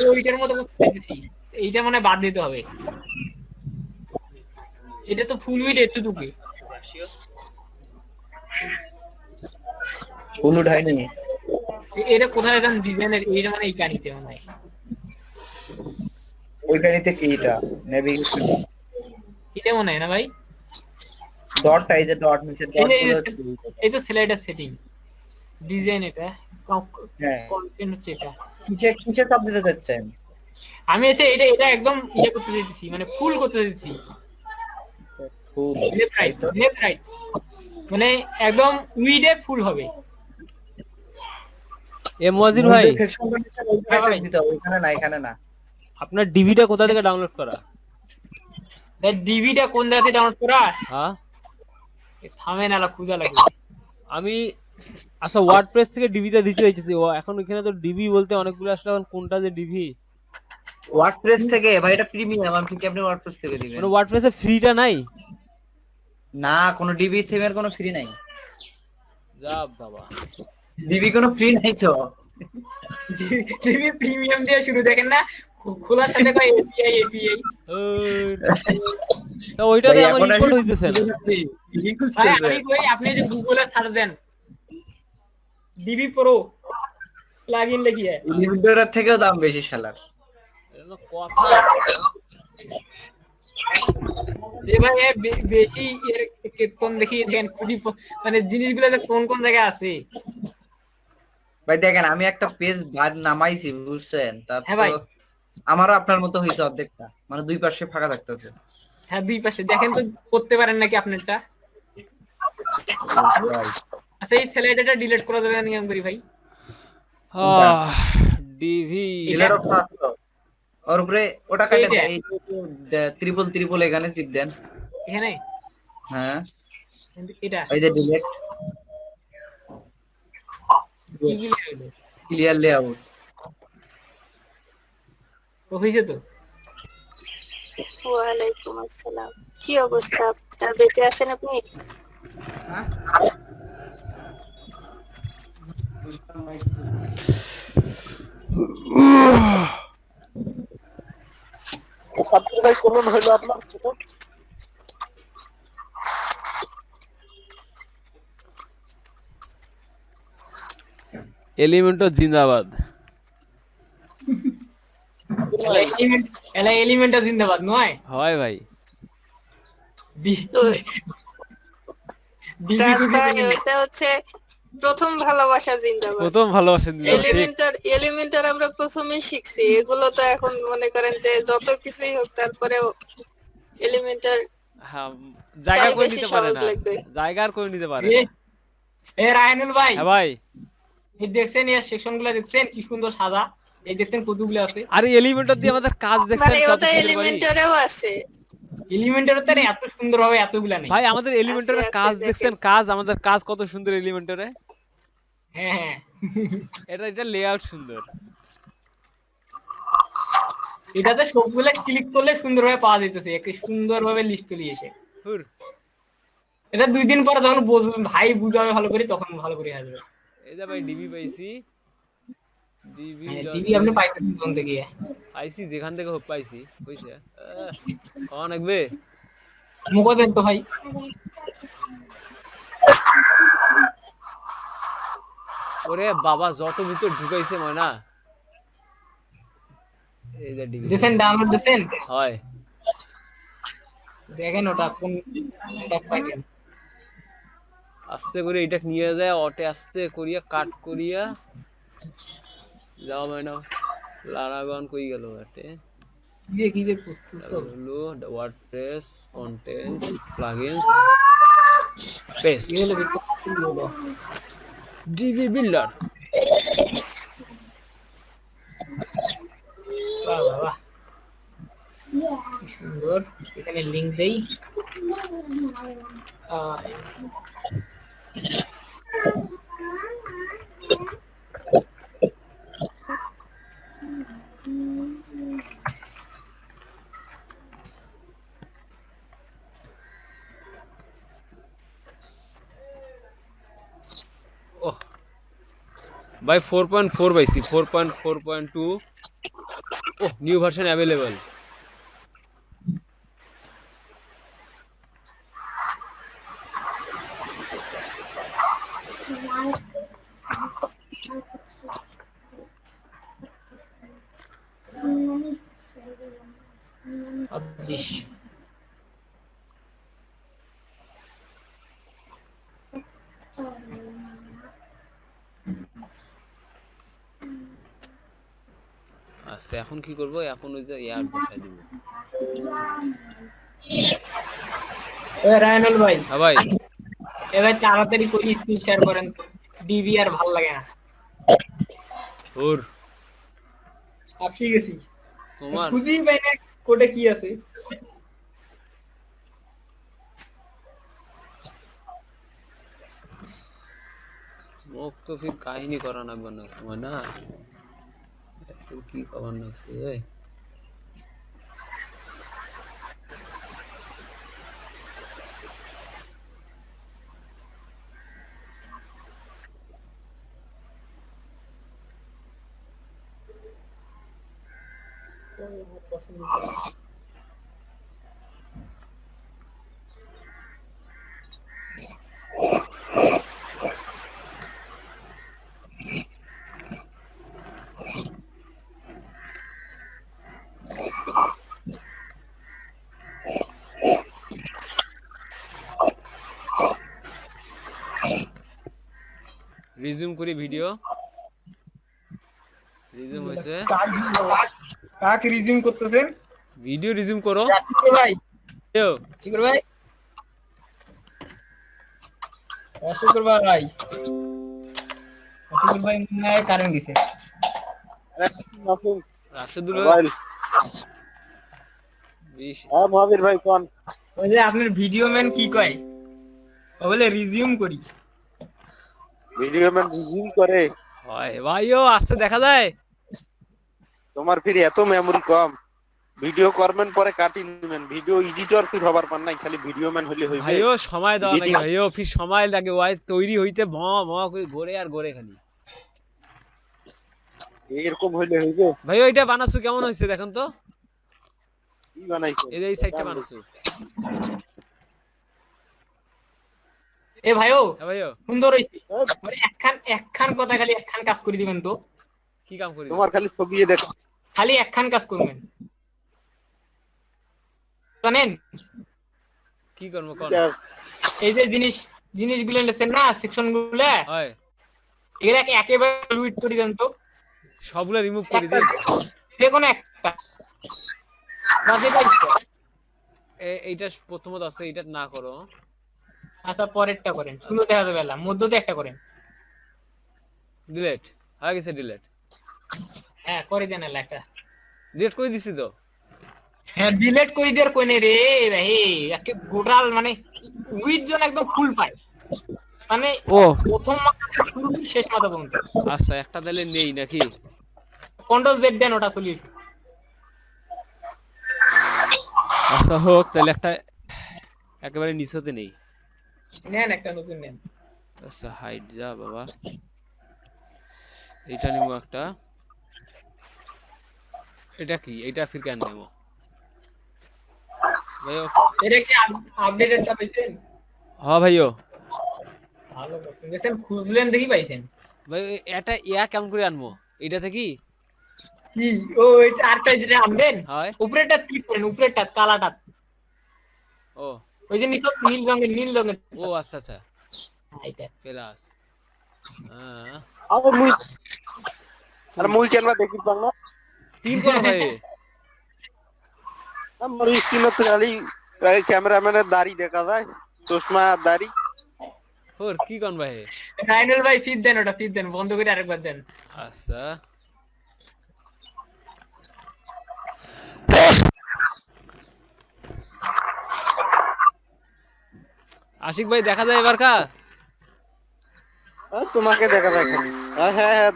ওইটার মতো করতে দিছি এইটা মানে বাদ দিতে হবে এটা তো ফুল উইড এতটুকু ফুল উঠাইনি এটা কোথায় যেন ডিজাইনের এইটা মানে এই কানিতে মনে হয় ওইখানেতে কি এটা নেভিগেশন এটা মনে হয় না ভাই ডট টাইজে ডট নিচে ডট এই তো স্লাইডার সেটিং ডিজাইন এটা হ্যাঁ কন্টেন্ট হচ্ছে এটা কিসে কিসে সব দিতে যাচ্ছেন আমি হচ্ছে এটা এটা একদম ইয়ে করতে দিতেছি মানে ফুল করতে দিতেছি ফুল লেফট রাইট মানে একদম উইডে ফুল হবে মজির ভাই এখানে না এখানে না আপনার ডিভিটা কোথা থেকে ডাউনলোড করা ডিভিটা কোন জায়গা থেকে ডাউনলোড করা হ্যাঁ থামে না খুঁজা লাগে আমি আচ্ছা ওয়ার্ডপ্রেস থেকে ডিভিটা দিতে চাইছি এখন ওখানে তো ডিভি বলতে অনেকগুলো আসলে এখন কোনটা যে ডিভি ওয়ার্ডপ্রেস থেকে ভাই, এটা প্রিমিয়াম, আমি কি আপনি ওয়ার্ডপ্রেস থেকে দিবেন? মানে ওয়ার্ডপ্রেসে ফ্রিটা নাই? না, কোনো ডিবি থিমের কোনো ফ্রি নাই। যা বাবা, ডিবি কোনো ফ্রি নাই তো। টিভি প্রিমিয়াম দিয়ে শুরু, দেখেন না খোলার সাথে কয় এপিআই এপিআই। তা ওইটাতে ভাই, আমার এখন ইম্পোর্ট আমি হইতেছে না। ডিবি ভাই খুঁজতেছে। আমি কই আপনি যে গুগলে সার্চ দেন ডিবি প্রো প্লাগইন লিখিয়ে, লিমিটের থেকেও দাম বেশি শালার। এটা তো কথা। এবার বেশি এর কম দেখি দেখেন খুবই মানে জিনিসগুলো যে কোন কোন জায়গায় আছে। ভাই দেখেন, আমি একটা পেজ বার নামাইছি বুঝছেন, হ্যাঁ তারপর ভাই। আমারও আপনার মতো হয়েছে অর্ধেকটা, মানে দুই পাশে ফাঁকা থাকতেছে। হ্যাঁ দুই পাশে দেখেন তো করতে পারেন নাকি আপনারটা। আচ্ছা এই স্লাইডারটা ডিলিট করা যাবে না নিয়ম করি ভাই? ডিভি ডিলেট অপশন আছে তো? ওর উপরে ওটা কাটে এইটা? দেন, এই ট্রিপল ট্রিপল এখানে টিপ দেন। এখানে হ্যাঁ, এটা এই যে ডিলেট কি কি হলো? Clear layout. ও হইছে তো। ওয়ালাইকুম আসসালাম, কি অবস্থা? আপনার বেঁচে আছেন আপনি? ভাই কোন হলো আপনার? এলিমেন্টও জিন্দাবাদ। এলিমেন্টটা জিন্দাবাদ নয় হয় ভাই। তো রাজ ভাই, ওটা হচ্ছে প্রথম ভালোবাসা জিন্দাবাদ। প্রথম ভালোবাসেন এলিমেন্টার আমরা প্রথমে শিখছি, এগুলো তো এখন মনে করেন যে যত কিছুই হোক তারপরেও এলিমেন্টার হ্যাঁ, জায়গা করে বেশি নিতে পারে সহজ না, লাগবে। জায়গা আর করে নিতে পারে এ না। এ রায়নুল ভাই, হ্যাঁ ভাই, এই দেখছেন এর সেকশনগুলো দেখছেন কি সুন্দর সাদা, এই দেখছেন কতগুলো আছে। আরে এলিমেন্টার দিয়ে আমাদের কাজ দেখছেন মানে কত ওটা সুন্দর বাড়ি? এলিমেন্টারেও আছে। এলিমেন্টের তো এত সুন্দর হবে এতগুলা নেই। ভাই আমাদের এলিমেন্টারের আছে, কাজ দেখেন। দেখছেন, কাজ আমাদের কাজ কত সুন্দর এলিমেন্টারে। হ্যাঁ হ্যাঁ এটা লেআউট সুন্দর। এটাতে সবগুলা ক্লিক করলে সুন্দরভাবে পাওয়া যাইতেছে, একে সুন্দরভাবে লিস্ট চলে এসে। হুর, এটা 2 দিন পরে যখন বুঝবেন ভাই বুঝাবে ভালো করে, তখন ভালো করে আসবে। এই যে ভাই ডিবি পাইছি, ডিবি টিভি আপনি পাইতেন কোন থেকে? পাইছি, যেখান থেকে হোক পাইছি, কইছে কোন একবে মুখ দেন তো ভাই। ওরে বাবা, যত ভিতর ঢুকাইছে ময়না। এই যে ডিবি দেখেন ডাউনলোড দেখেন, হয়, দেখেন ওটা কোন টপ পাইবেন। আস্তে করে এটা নিয়ে যায় অটে, আস্তে করিয়া কাট করিয়া যাও ময়না। লারাগন কই গেল এতে? কি যে করতেছ? হলো ওয়ার্ডপ্রেস কন্টেন্ট প্লাগইনস পেস্ট কি হলো কি হলো? DB builder. বাহ বাহ বাহ, কি সুন্দর। এখানে লিংক দেই। ওহ ভাই 4.4 পাইছি, 4.4.2। ওহ, নিউ ভার্সন অ্যাভেলেবল। আচ্ছা এখন কি করব? এখন ওই যে এয়ার বসাই দিব। রায়নুল ভাই, হ্যাঁ ভাই, এবার তাড়াতাড়ি করে স্ক্রিন শেয়ার করেন, ডিবি আর ভালো লাগে না। ওর আপনি গেছি তোমার খুঁজি পাই না কোডে কি আছে। মুখ তো ফির কাহিনী করা লাগবে না সময় না, কি করার লাগছে? রিজিউম করি ভিডিও রিজিউম হয়েছে কাক রিজিউম করতেছেন ভিডিও রিজিউম করো ভাই ভিডিও ঠিক করে ভাই শুক্র ভাই শুক্র ভাই মনে হয় কারেন্ট দিছে রাশেদুল মহাবীর ভাই কোন ওই যে আপনার ভিডিও ম্যান কি কয় ও বলে রিজিউম করি ভিডিও ম্যান রিজিউম করে হয় ভাইও আস্তে দেখা যায় তোমার ফির এত মেমরি কম ভিডিও করবেন পরে কাটি নেবেন ভিডিও এডিটর ফির হবার পার নাই খালি ভিডিও ম্যান হইলে হইবে ভাইও সময় দাও নাকি ভাইও ফির সময় লাগে ওই তৈরি হইতে ভ ভ করে ঘুরে আর ঘুরে খালি এরকম হইলে হইবে ভাইও এটা বানাছো কেমন হইছে দেখেন তো কি বানাইছো এই যে এই সাইডটা বানাছো এ ভাইও ভাইও সুন্দর হইছে মানে একখান কথা খালি একখান কাজ করে দিবেন তো কি কাম করি তোমার খালি ছবি দেখো খালি একখান কাজ করবেন জানেন কি করব কোন এই যে জিনিসগুলো নেছেন না সেকশন গুলো হয় এগুলা একেবারে লুইট করে দেন তো সবগুলা রিমুভ করে দেন যে কোনো একটা না যেটা ইচ্ছা। এইটা প্রথমত আছে এটা না করো আচ্ছা পরেরটা করেন সুন্দর দেখা যাবে না মধ্যতে একটা করেন ডিলিট হয়ে গেছে ডিলিট হ্যাঁ করে দেন একটা ডিলিট করে দিছি তো হ্যাঁ ডিলিট করে দেওয়ার কই নেই রে ভাই একে গোটাল মানে উইথ জন একদম ফুল পায় মানে ও প্রথম মাথা থেকে শুরু করে শেষ মাথা পর্যন্ত আচ্ছা একটা তাহলে নেই নাকি কন্ট্রোল জেড দেন ওটা চলে আচ্ছা হোক তাহলে একটা একেবারে নিচতে নেই নেন একটা নতুন নেন আচ্ছা হাইট যা বাবা এটা নিমু একটা এটা কি এটা ফির কেন নেবো ভাইও এটা কি আপডেটেডটা পাইছেন হ্যাঁ ভাইও ভালো করছেন দেখেন খুঁজলেন দেখি পাইছেন ভাই এটা ইয়া কেমন করে আনবো এটা থেকে কি ও এটা আরটা যেটা আনবেন হয় উপরেরটা ক্লিক করেন উপরেরটা কালাটা ও ওই যে নিচে নীল রঙের ও আচ্ছা আচ্ছা এটা প্লাস আর মুই কেন দেখি পাং না তিন কোন ভাই আমার স্ক্রিনে তো খালি ক্যামেরাম্যানের দাড়ি দেখা যায় চশমা আর দাড়ি ওর কি কোন ভাই রাইনাল ভাই ফিট দেন ওটা ফিট দেন বন্ধ করে আরেকবার দেন আচ্ছা আশিক ভাই দেখা যায় এবার কা তোমাকে দেখা যায় খালি হ্যাঁ হ্যাঁ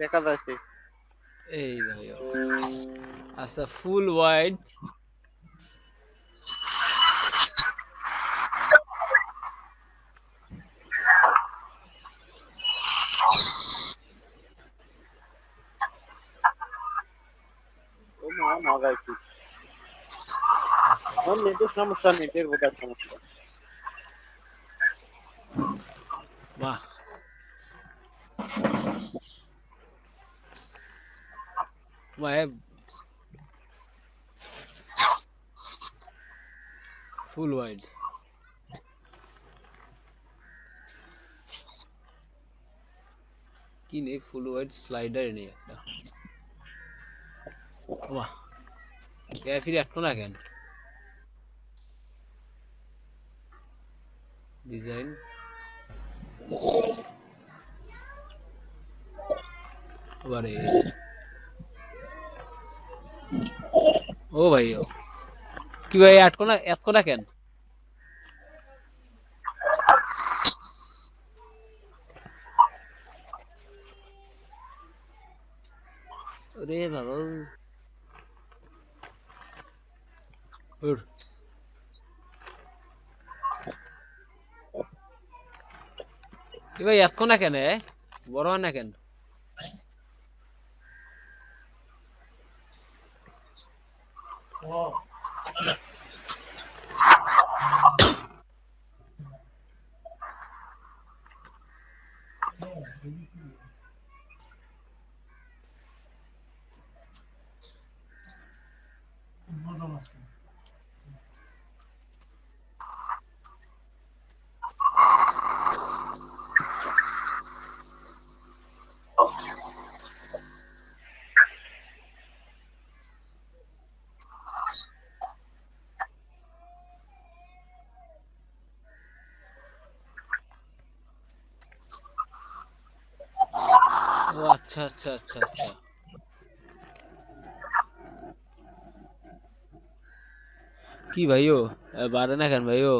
দেখা যাচ্ছে এই ভাই আচ্ছা ফুল ওয়াইড ও মা মজা কি নেটের সমস্যা নেটের বোঝার সমস্যা বাহ ভাই ফুল ওয়াইড কি নেই ফুল ওয়াইড স্লাইডার নেই একটা বাহ ফির একটু না কেন ডিজাইন আরে ও ভাই ও কি ভাই এত না কেন আরে বাবা ওর কি ভাই এত না কেন বড় হয় না কেন ও আচ্ছা আচ্ছা আচ্ছা আচ্ছা কি ভাইও বাড়ে না কেন ভাইও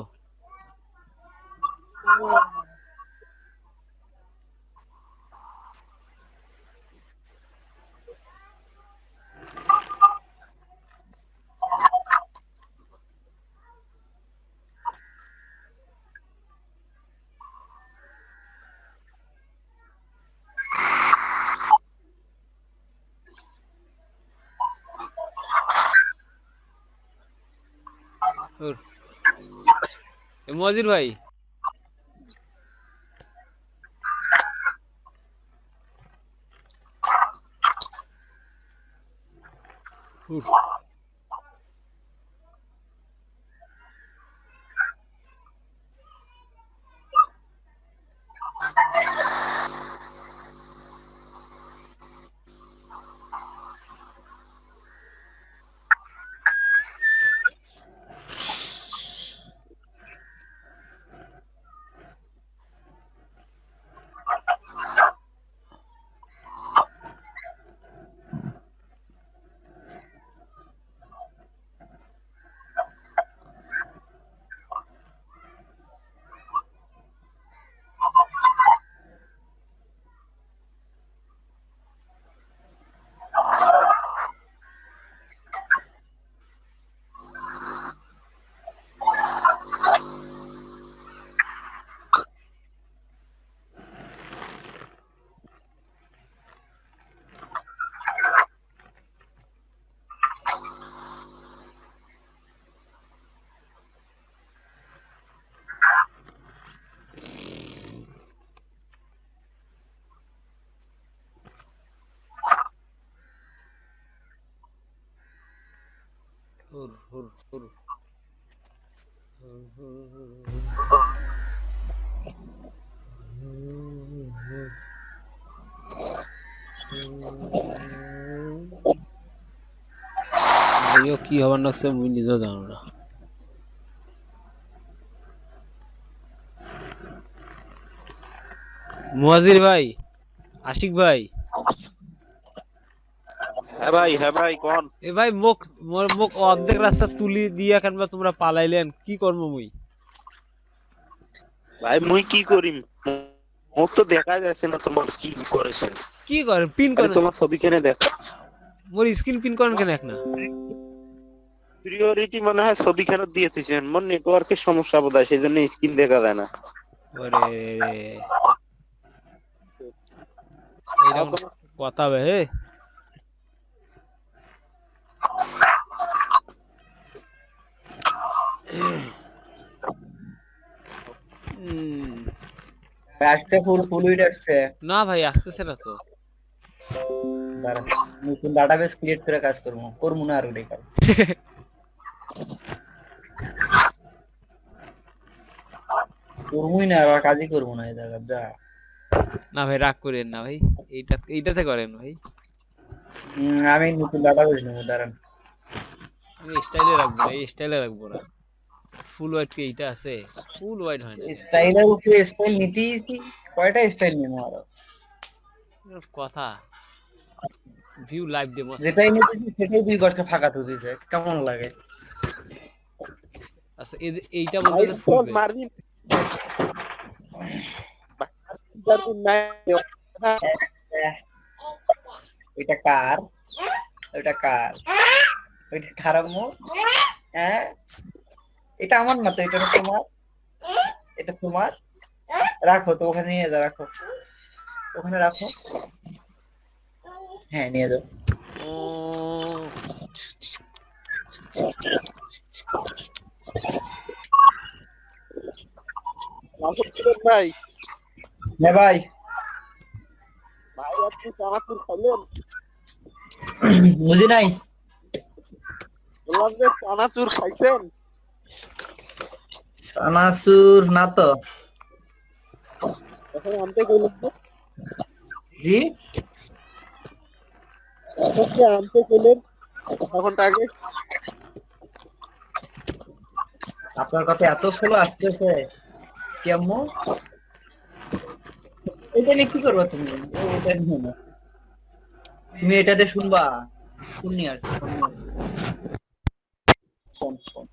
মজির ভাই হুর হুর হুর ভাইও কি হবার নাকছে মুই নিজেও জানো না মুয়াজির ভাই আশিক ভাই হ্যাঁ ভাই কোন এ ভাই মুখ অর্ধেক রাস্তা তুলি দিয়া কেনবা তোমরা পালাইলেন কি করব মুই ভাই মুই কি করিম মুখ তো দেখা যাচ্ছে না তোমার কি করেছেন কি করেন পিন করেন তোমার ছবি কেনে দেখ মোর স্ক্রিন পিন করেন কেন এখন প্রিয়রিটি মনে হয় ছবি কেন দিয়েছেন মোর নেটওয়ার্কের সমস্যা বোধহয় সেজন্য স্ক্রিন দেখা যায় না ওরে এরকম কথা বে আসছে ফুল উইড আসছে না ভাই আসতেছে না তো দাঁড়া নতুন ডাটাবেস ক্রিয়েট করে কাজ করবো না আর ওটাই কাজ করবোই না আর কাজই করবো না এই জায়গা যা না ভাই রাগ করেন না ভাই এইটাতে করেন ভাই আমি নতুন ডাটাবেস নেবো দাঁড়ান আমি স্টাইলে রাখবো না এই স্টাইলে রাখবো না ফুল হোয়াইট কি এইটা আছে ফুল হোয়াইট হয় না স্টাইলের উপরে স্টাইল নিতেই কয়টা স্টাইল নেবো আরো কথা ভিউ লাইভ ডেমো যেটাই নিতেছি সেটাই 2 গজকে ফাঁকা তো দিয়েছে কেমন লাগে আচ্ছা এইটা বলতে ফুল মারবি এটা কার ওটা খারাপ মুখ হ্যাঁ এটা আমার না তো এটা তোমার রাখো তো ওখানে নিয়ে যাও রাখো ওখানে রাখো হ্যাঁ নিয়ে যাও ভাই হ্যাঁ ভাই, ভাই আপনি চানাচুর খাইলেন? বুঝি নাই। বললাম যে চানাচুর খাইছেন? চানাচুর না তো। এখন আনতে গেলেন তো? জি, এখন যে আনতে গেলেন তখনটা আগে আপনার কথা এত স্লো আসতেছে কেমন? এটা নিয়ে কি করবা তুমি? ওটা নিয়ে না, তুমি এটাতে শুনবা। শুনি আর ফোন ফোন।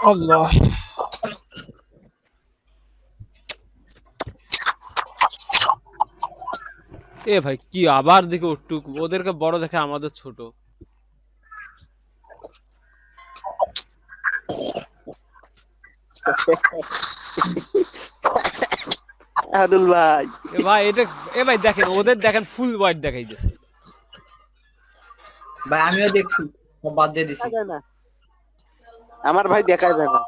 আল্লাহ, এ ভাই কি আবার দেখে ওটুক, ওদেরকে বড় দেখে আমাদের ছোট। আদুল ভাই এ ভাই এটা, এ ভাই দেখেন ওদের, দেখেন ফুল হোয়াইট দেখাইতেছে। ভাই আমিও দেখছি, সব বাদ দিয়ে দিছি। দেখা যায় না, আমার ভাই দেখা যায় না।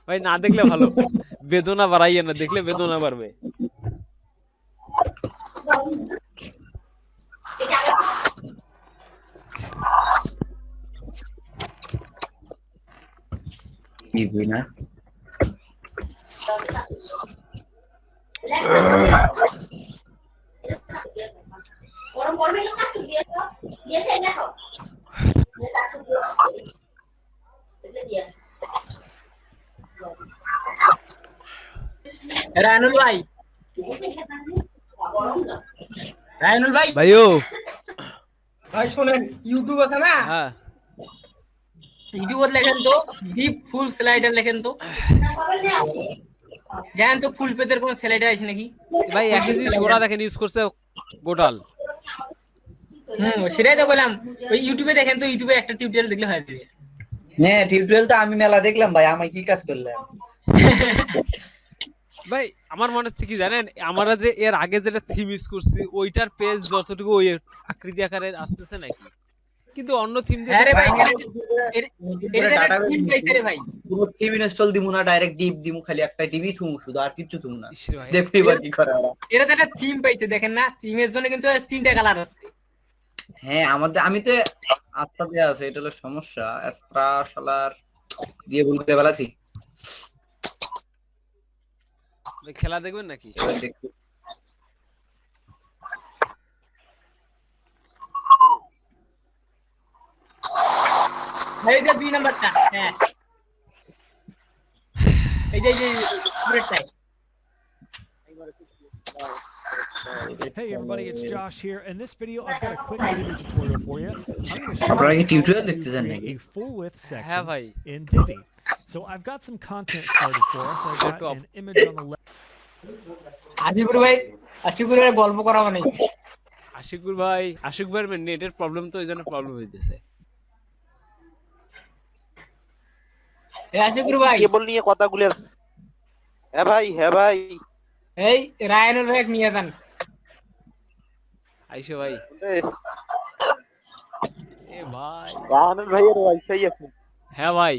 ভাই না দেখলে ভালো, বেদনা বাড়াইয়ে না, দেখলে বেদনা বাড়বে। কি বুঝি না। রায়নুল ভাই, রায়নুল ভাই, ভাইও ভাই শোনেন, ইউটিউব আছে না, হ্যাঁ ইউটিউবত লেখেন তো ডিপ ফুল স্লাইডার লেখেন তো, জানেন তো ফুল পেজের কোন স্লাইডার আছে নাকি? ভাই একই জিনিস ওরা দেখেন ইউজ করছে গোটাল। সেটাই তো বললাম, ওই ইউটিউবে দেখেন তো, ইউটিউবে একটা টিউটোরিয়াল দেখলে হয়ে যাবে। হ্যাঁ, টিউটোরিয়াল তো আমি মেলা দেখলাম ভাই, আমি কি কাজ করলাম? ভাই আমার মনে হচ্ছে কি জানেন, আমরা যে এর আগে যেটা থিম ইউজ করছি ওইটার পেজ যতটুকু ওই আকৃতি আকারে আসতেছে নাকি, কিন্তু অন্য থিম দিয়ে আরে ভাই, পুরো থিম ইনস্টল দিমু না, ডাইরেক্ট ডিপ দিমু, খালি একটা টিভি থুমু শুধু, আর কিছু থুমু না। ইসরে ভাই, দেখবি এবার কি করে ওরা। এরা তো একটা থিম পাইছে, দেখেন না, থিমের জন্য কিন্তু 3টা কালার আছে। হ্যাঁ, আমাদের আমি তো আত্মা দেয়া আছে, এটা হলো সমস্যা। এক্সট্রা শালার দিয়ে ভুল করে ফেলাছি। ভাই খেলা দেখবেন নাকি? এবার দেখি। এই যে 2 নাম্বারটা, হ্যাঁ এই যে উপরেরটাই। Hey everybody, it's Josh here. In this video, I've got a quick video tutorial for you. I'm going to show আপনারা কি you টিউটোরিয়াল how দেখতেছেন to নাকি? create a full width হ্যাঁ section ভাই, in Divi. So I've got some content started for us. I've got an image on the left. Ashikur ভাই গল্প করা মানে আশিকুর ভাইয়ের নেটের প্রবলেম, তো এই জন্য প্রবলেম হইতেছে। আশিকুর ভাই, কেবল নিয়ে কথাগুলো। হ্যাঁ ভাই, হ্যাঁ ভাই, এই রায়নুল ভাই নিয়ে যান। আইসো ভাই। এ ভাই, রাহানুল ভাইয়ের ওয়াইফাই আছে। হ্যাঁ ভাই,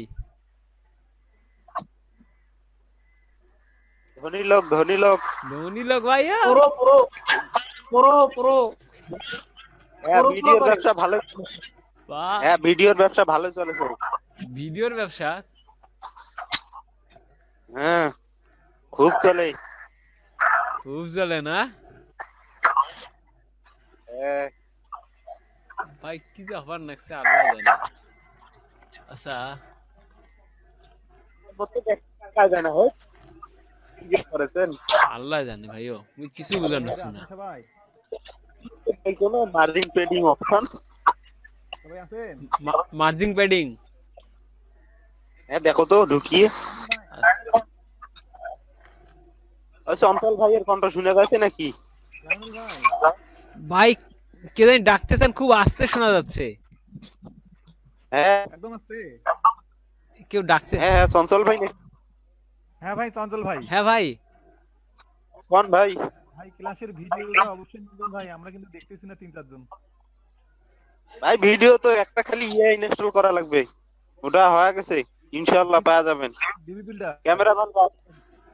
ধনী লোক, ধনী লোক। ধনী লোক ভাইয়া। পুরো পুরো পুরো পুরো হ্যাঁ, ভিডিওর ব্যবসা ভালো। বাহ, হ্যাঁ, ভিডিওর ব্যবসা ভালো চলেছে। ভিডিওর ব্যবসা হ্যাঁ, খুব চলে। খুব চলে না হ্যাঁ, ভাই, কি যে অফার নাকছে আল্লাহ জানে। আচ্ছা প্রত্যেক টাকা যায় না হয় কি করেছেন? আল্লাহ জানে ভাইও, আমি কিছু বুঝার না শুনা। এই কোন margin trading option margin padding, হ্যাঁ দেখো তো ঢুকিয়ে। চঞ্চল ভাইয়ের কণ্ঠ শুনে গেছে নাকি? ভাই কে জানি ডাকতেছেন, খুব আস্তে শোনা যাচ্ছে। হ্যাঁ একদম আছে। কেউ ডাকতে। হ্যাঁ হ্যাঁ, চঞ্চল ভাই নাকি? হ্যাঁ ভাই, চঞ্চল ভাই। হ্যাঁ ভাই, কোন ভাই? ভাই ক্লাসের ভিডিওটা অবশ্যই নিবেন ভাই, আমরা কিন্তু দেখতেছি না 3-4 জন। ভাই ভিডিও তো একটা খালি ইনস্টল করা লাগবে, ওটা হয়ে গেছে, ইনশাআল্লাহ পাওয়া যাবেন। DB builder. ক্যামেরাম্যান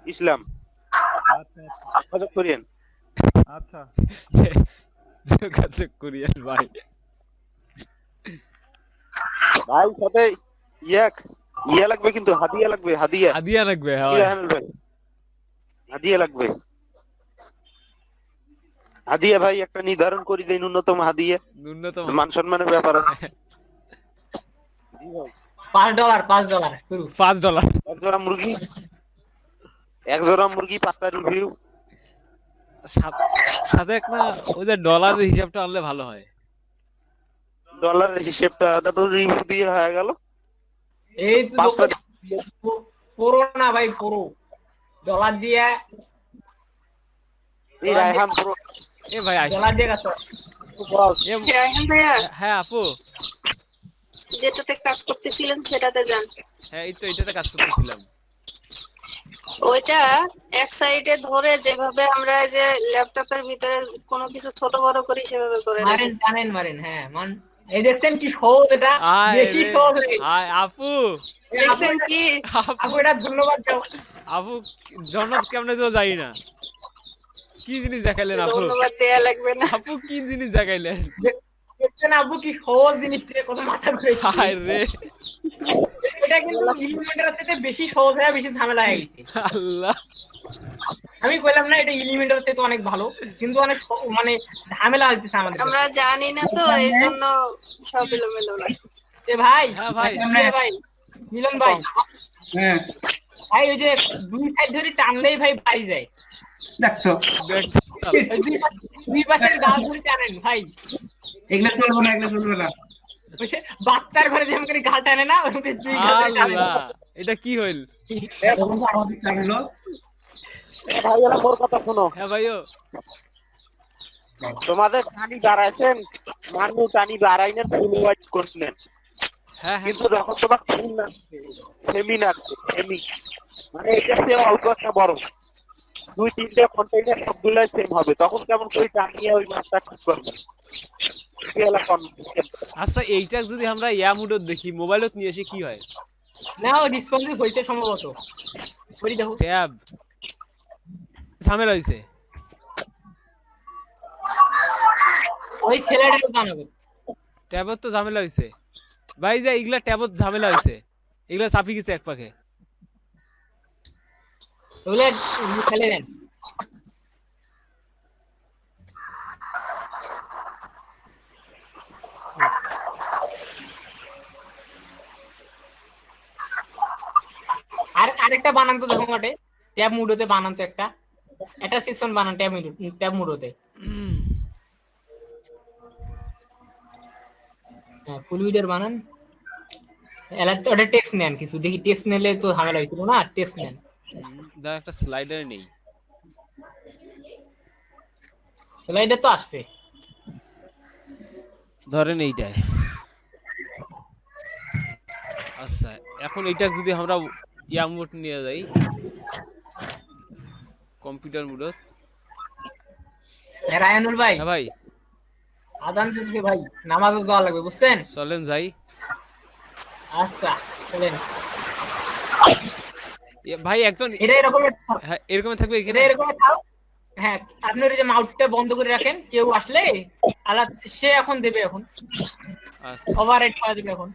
ইসলাম আচ্ছা যোগাযোগ করিয়েন। আচ্ছা যোগাযোগ করিয়েন ভাই। ভাই সাথে ইয়া লাগবে কিন্তু, হাদিয়া লাগবে, হাদিয়া হাদিয়া লাগবে। কি হ্যাঁ রাহানুল ভাই? হাদিয়া লাগবে, হাদিয়া ভাই একটা নির্ধারণ করে দেন, ন্যূনতম হাদিয়া, ন্যূনতম মান সম্মানের ব্যাপার আছে। $5 শুরু। $5 এক জোড়া মুরগি, 5টা রিভিউ, সাথে একটা ওই যে ডলারের হিসাবটা আনলে ভালো হয়। ডলারের হিসেবটা তো রিভিউ দিয়ে হয়ে গেল। এই তো 5টা পুরো না ভাই, পুরো ডলার দিয়ে, এই রায়হান পুরো এ ভাই ডলার দিয়ে গেছে। রায়হান ভাইয়া, হ্যাঁ আপু, যেটাতে কাজ করতেছিলেন সেটাতে যান। হ্যাঁ এই তো এটাতে কাজ করতেছিলাম। ওইটা এক সাইডে ধরে যেভাবে আমরা এই যে ল্যাপটপের ভিতরে কোনো কিছু ছোট বড় করি সেভাবে করে মারেন টানেন মারেন, হ্যাঁ মান। এই দেখছেন কি সহজ, এটা বেশি সহজ। আপু দেখছেন কি? আপু এটা ধন্যবাদ দাও। আপু জন্নত কেমনে তো যাই না, কি জিনিস দেখাইলেন আপু? ধন্যবাদ দেয়া লাগবে না। আপু কি জিনিস দেখাইলেন? দেখছেন আপু কি সহজ জিনিস থেকে কথা মাথা ঘুরে। হায় রে, এটা কিন্তু এলিমেন্টের থেকে বেশি সহজ হয়, বেশি ঝামেলা হয়ে গেছে। আল্লাহ, আমি কইলাম না এটা এলিমেন্টের থেকে অনেক ভালো, কিন্তু অনেক মানে ঝামেলা হচ্ছে আমাদের। আমরা জানি না তো, এই জন্য সব এলোমেলো লাগে। এ ভাই, হ্যাঁ ভাই, ভাই মিলন ভাই, হ্যাঁ ভাই ওই যে দুই সাইড ধরে টানলেই ভাই বাড়ি যায়। দেখছো, দুই পাশের গাল ধরে টানেন ভাই, এগুলো চলবে না, এগুলো চলবে না। ওই যে বাচ্চার ঘরে যেমন করে গাল টানে না, ওরকম দুই গাল ধরে টানেন। আল্লাহ, এটা কি হইল? আমাদের টানলো। ভাই এরা মোর কথা শোনো, হ্যাঁ ভাইও, তোমাদের টানি বাড়াইছেন, মানুষ টানি বাড়াই না, ফুল হোয়াইট করলেন, হ্যাঁ হ্যাঁ কিন্তু যখন তোমার ফুল লাগছে, সেমি লাগছে, সেমি মানে এটা চেয়ে অল্প একটা বড় 2-3টে কন্টেইনার সবগুলাই সেম হবে, তখন কেমন করে টানিয়ে ওই মাছটা ঠিক করবে? আচ্ছা এইটা যদি আমরা ইয়া মুডত দেখি, মোবাইলত নিয়ে এসে কি হয়? না ও ডিসকাউন্ট হইতে সম্ভবত করি দেখো। ট্যাব ঝামেলা হইছে, ওই ছেলেটাকে জানাবে। ট্যাবত তো ঝামেলা হইছে ভাই, যে এগুলা ট্যাবত ঝামেলা হইছে, এগুলা চাপি গেছে এক পাকে। ওগুলো ফেলে দেন। আর আরেকটা বানান তো দেখো মাঠে, ট্যাব মুডোতে বানান তো একটা সেকশন বানান ট্যাব মুডোতে। হ্যাঁ ফুল উইডার বানান। ওটা টেক্সট নেন কিছু, দেখি টেক্সট নিলে তো ঝামেলা হইছিল না, টেক্সট নেন। দা একটা স্লাইডার নেই, স্লাইডার তো আসবে, ধরেন এইটাই। আচ্ছা এখন এইটা যদি আমরা ইয়া মুড নিয়ে যাই, কম্পিউটার মুডত। রায়ানুল ভাই, হ্যাঁ ভাই, আদান দিতে ভাই, নামাজও যাওয়া লাগবে বুঝছেন। চলেন যাই। আচ্ছা চলেন। ভাই একজন এটা এরকম, হ্যাঁ এরকম থাকবে এটা এরকম থাও। হ্যাঁ আপনি ওই যে মাউথটা বন্ধ করে রাখেন, কেউ আসলে আলাদা সে এখন দেবে, এখন আচ্ছা ওভাররাইট করা দেবে এখন।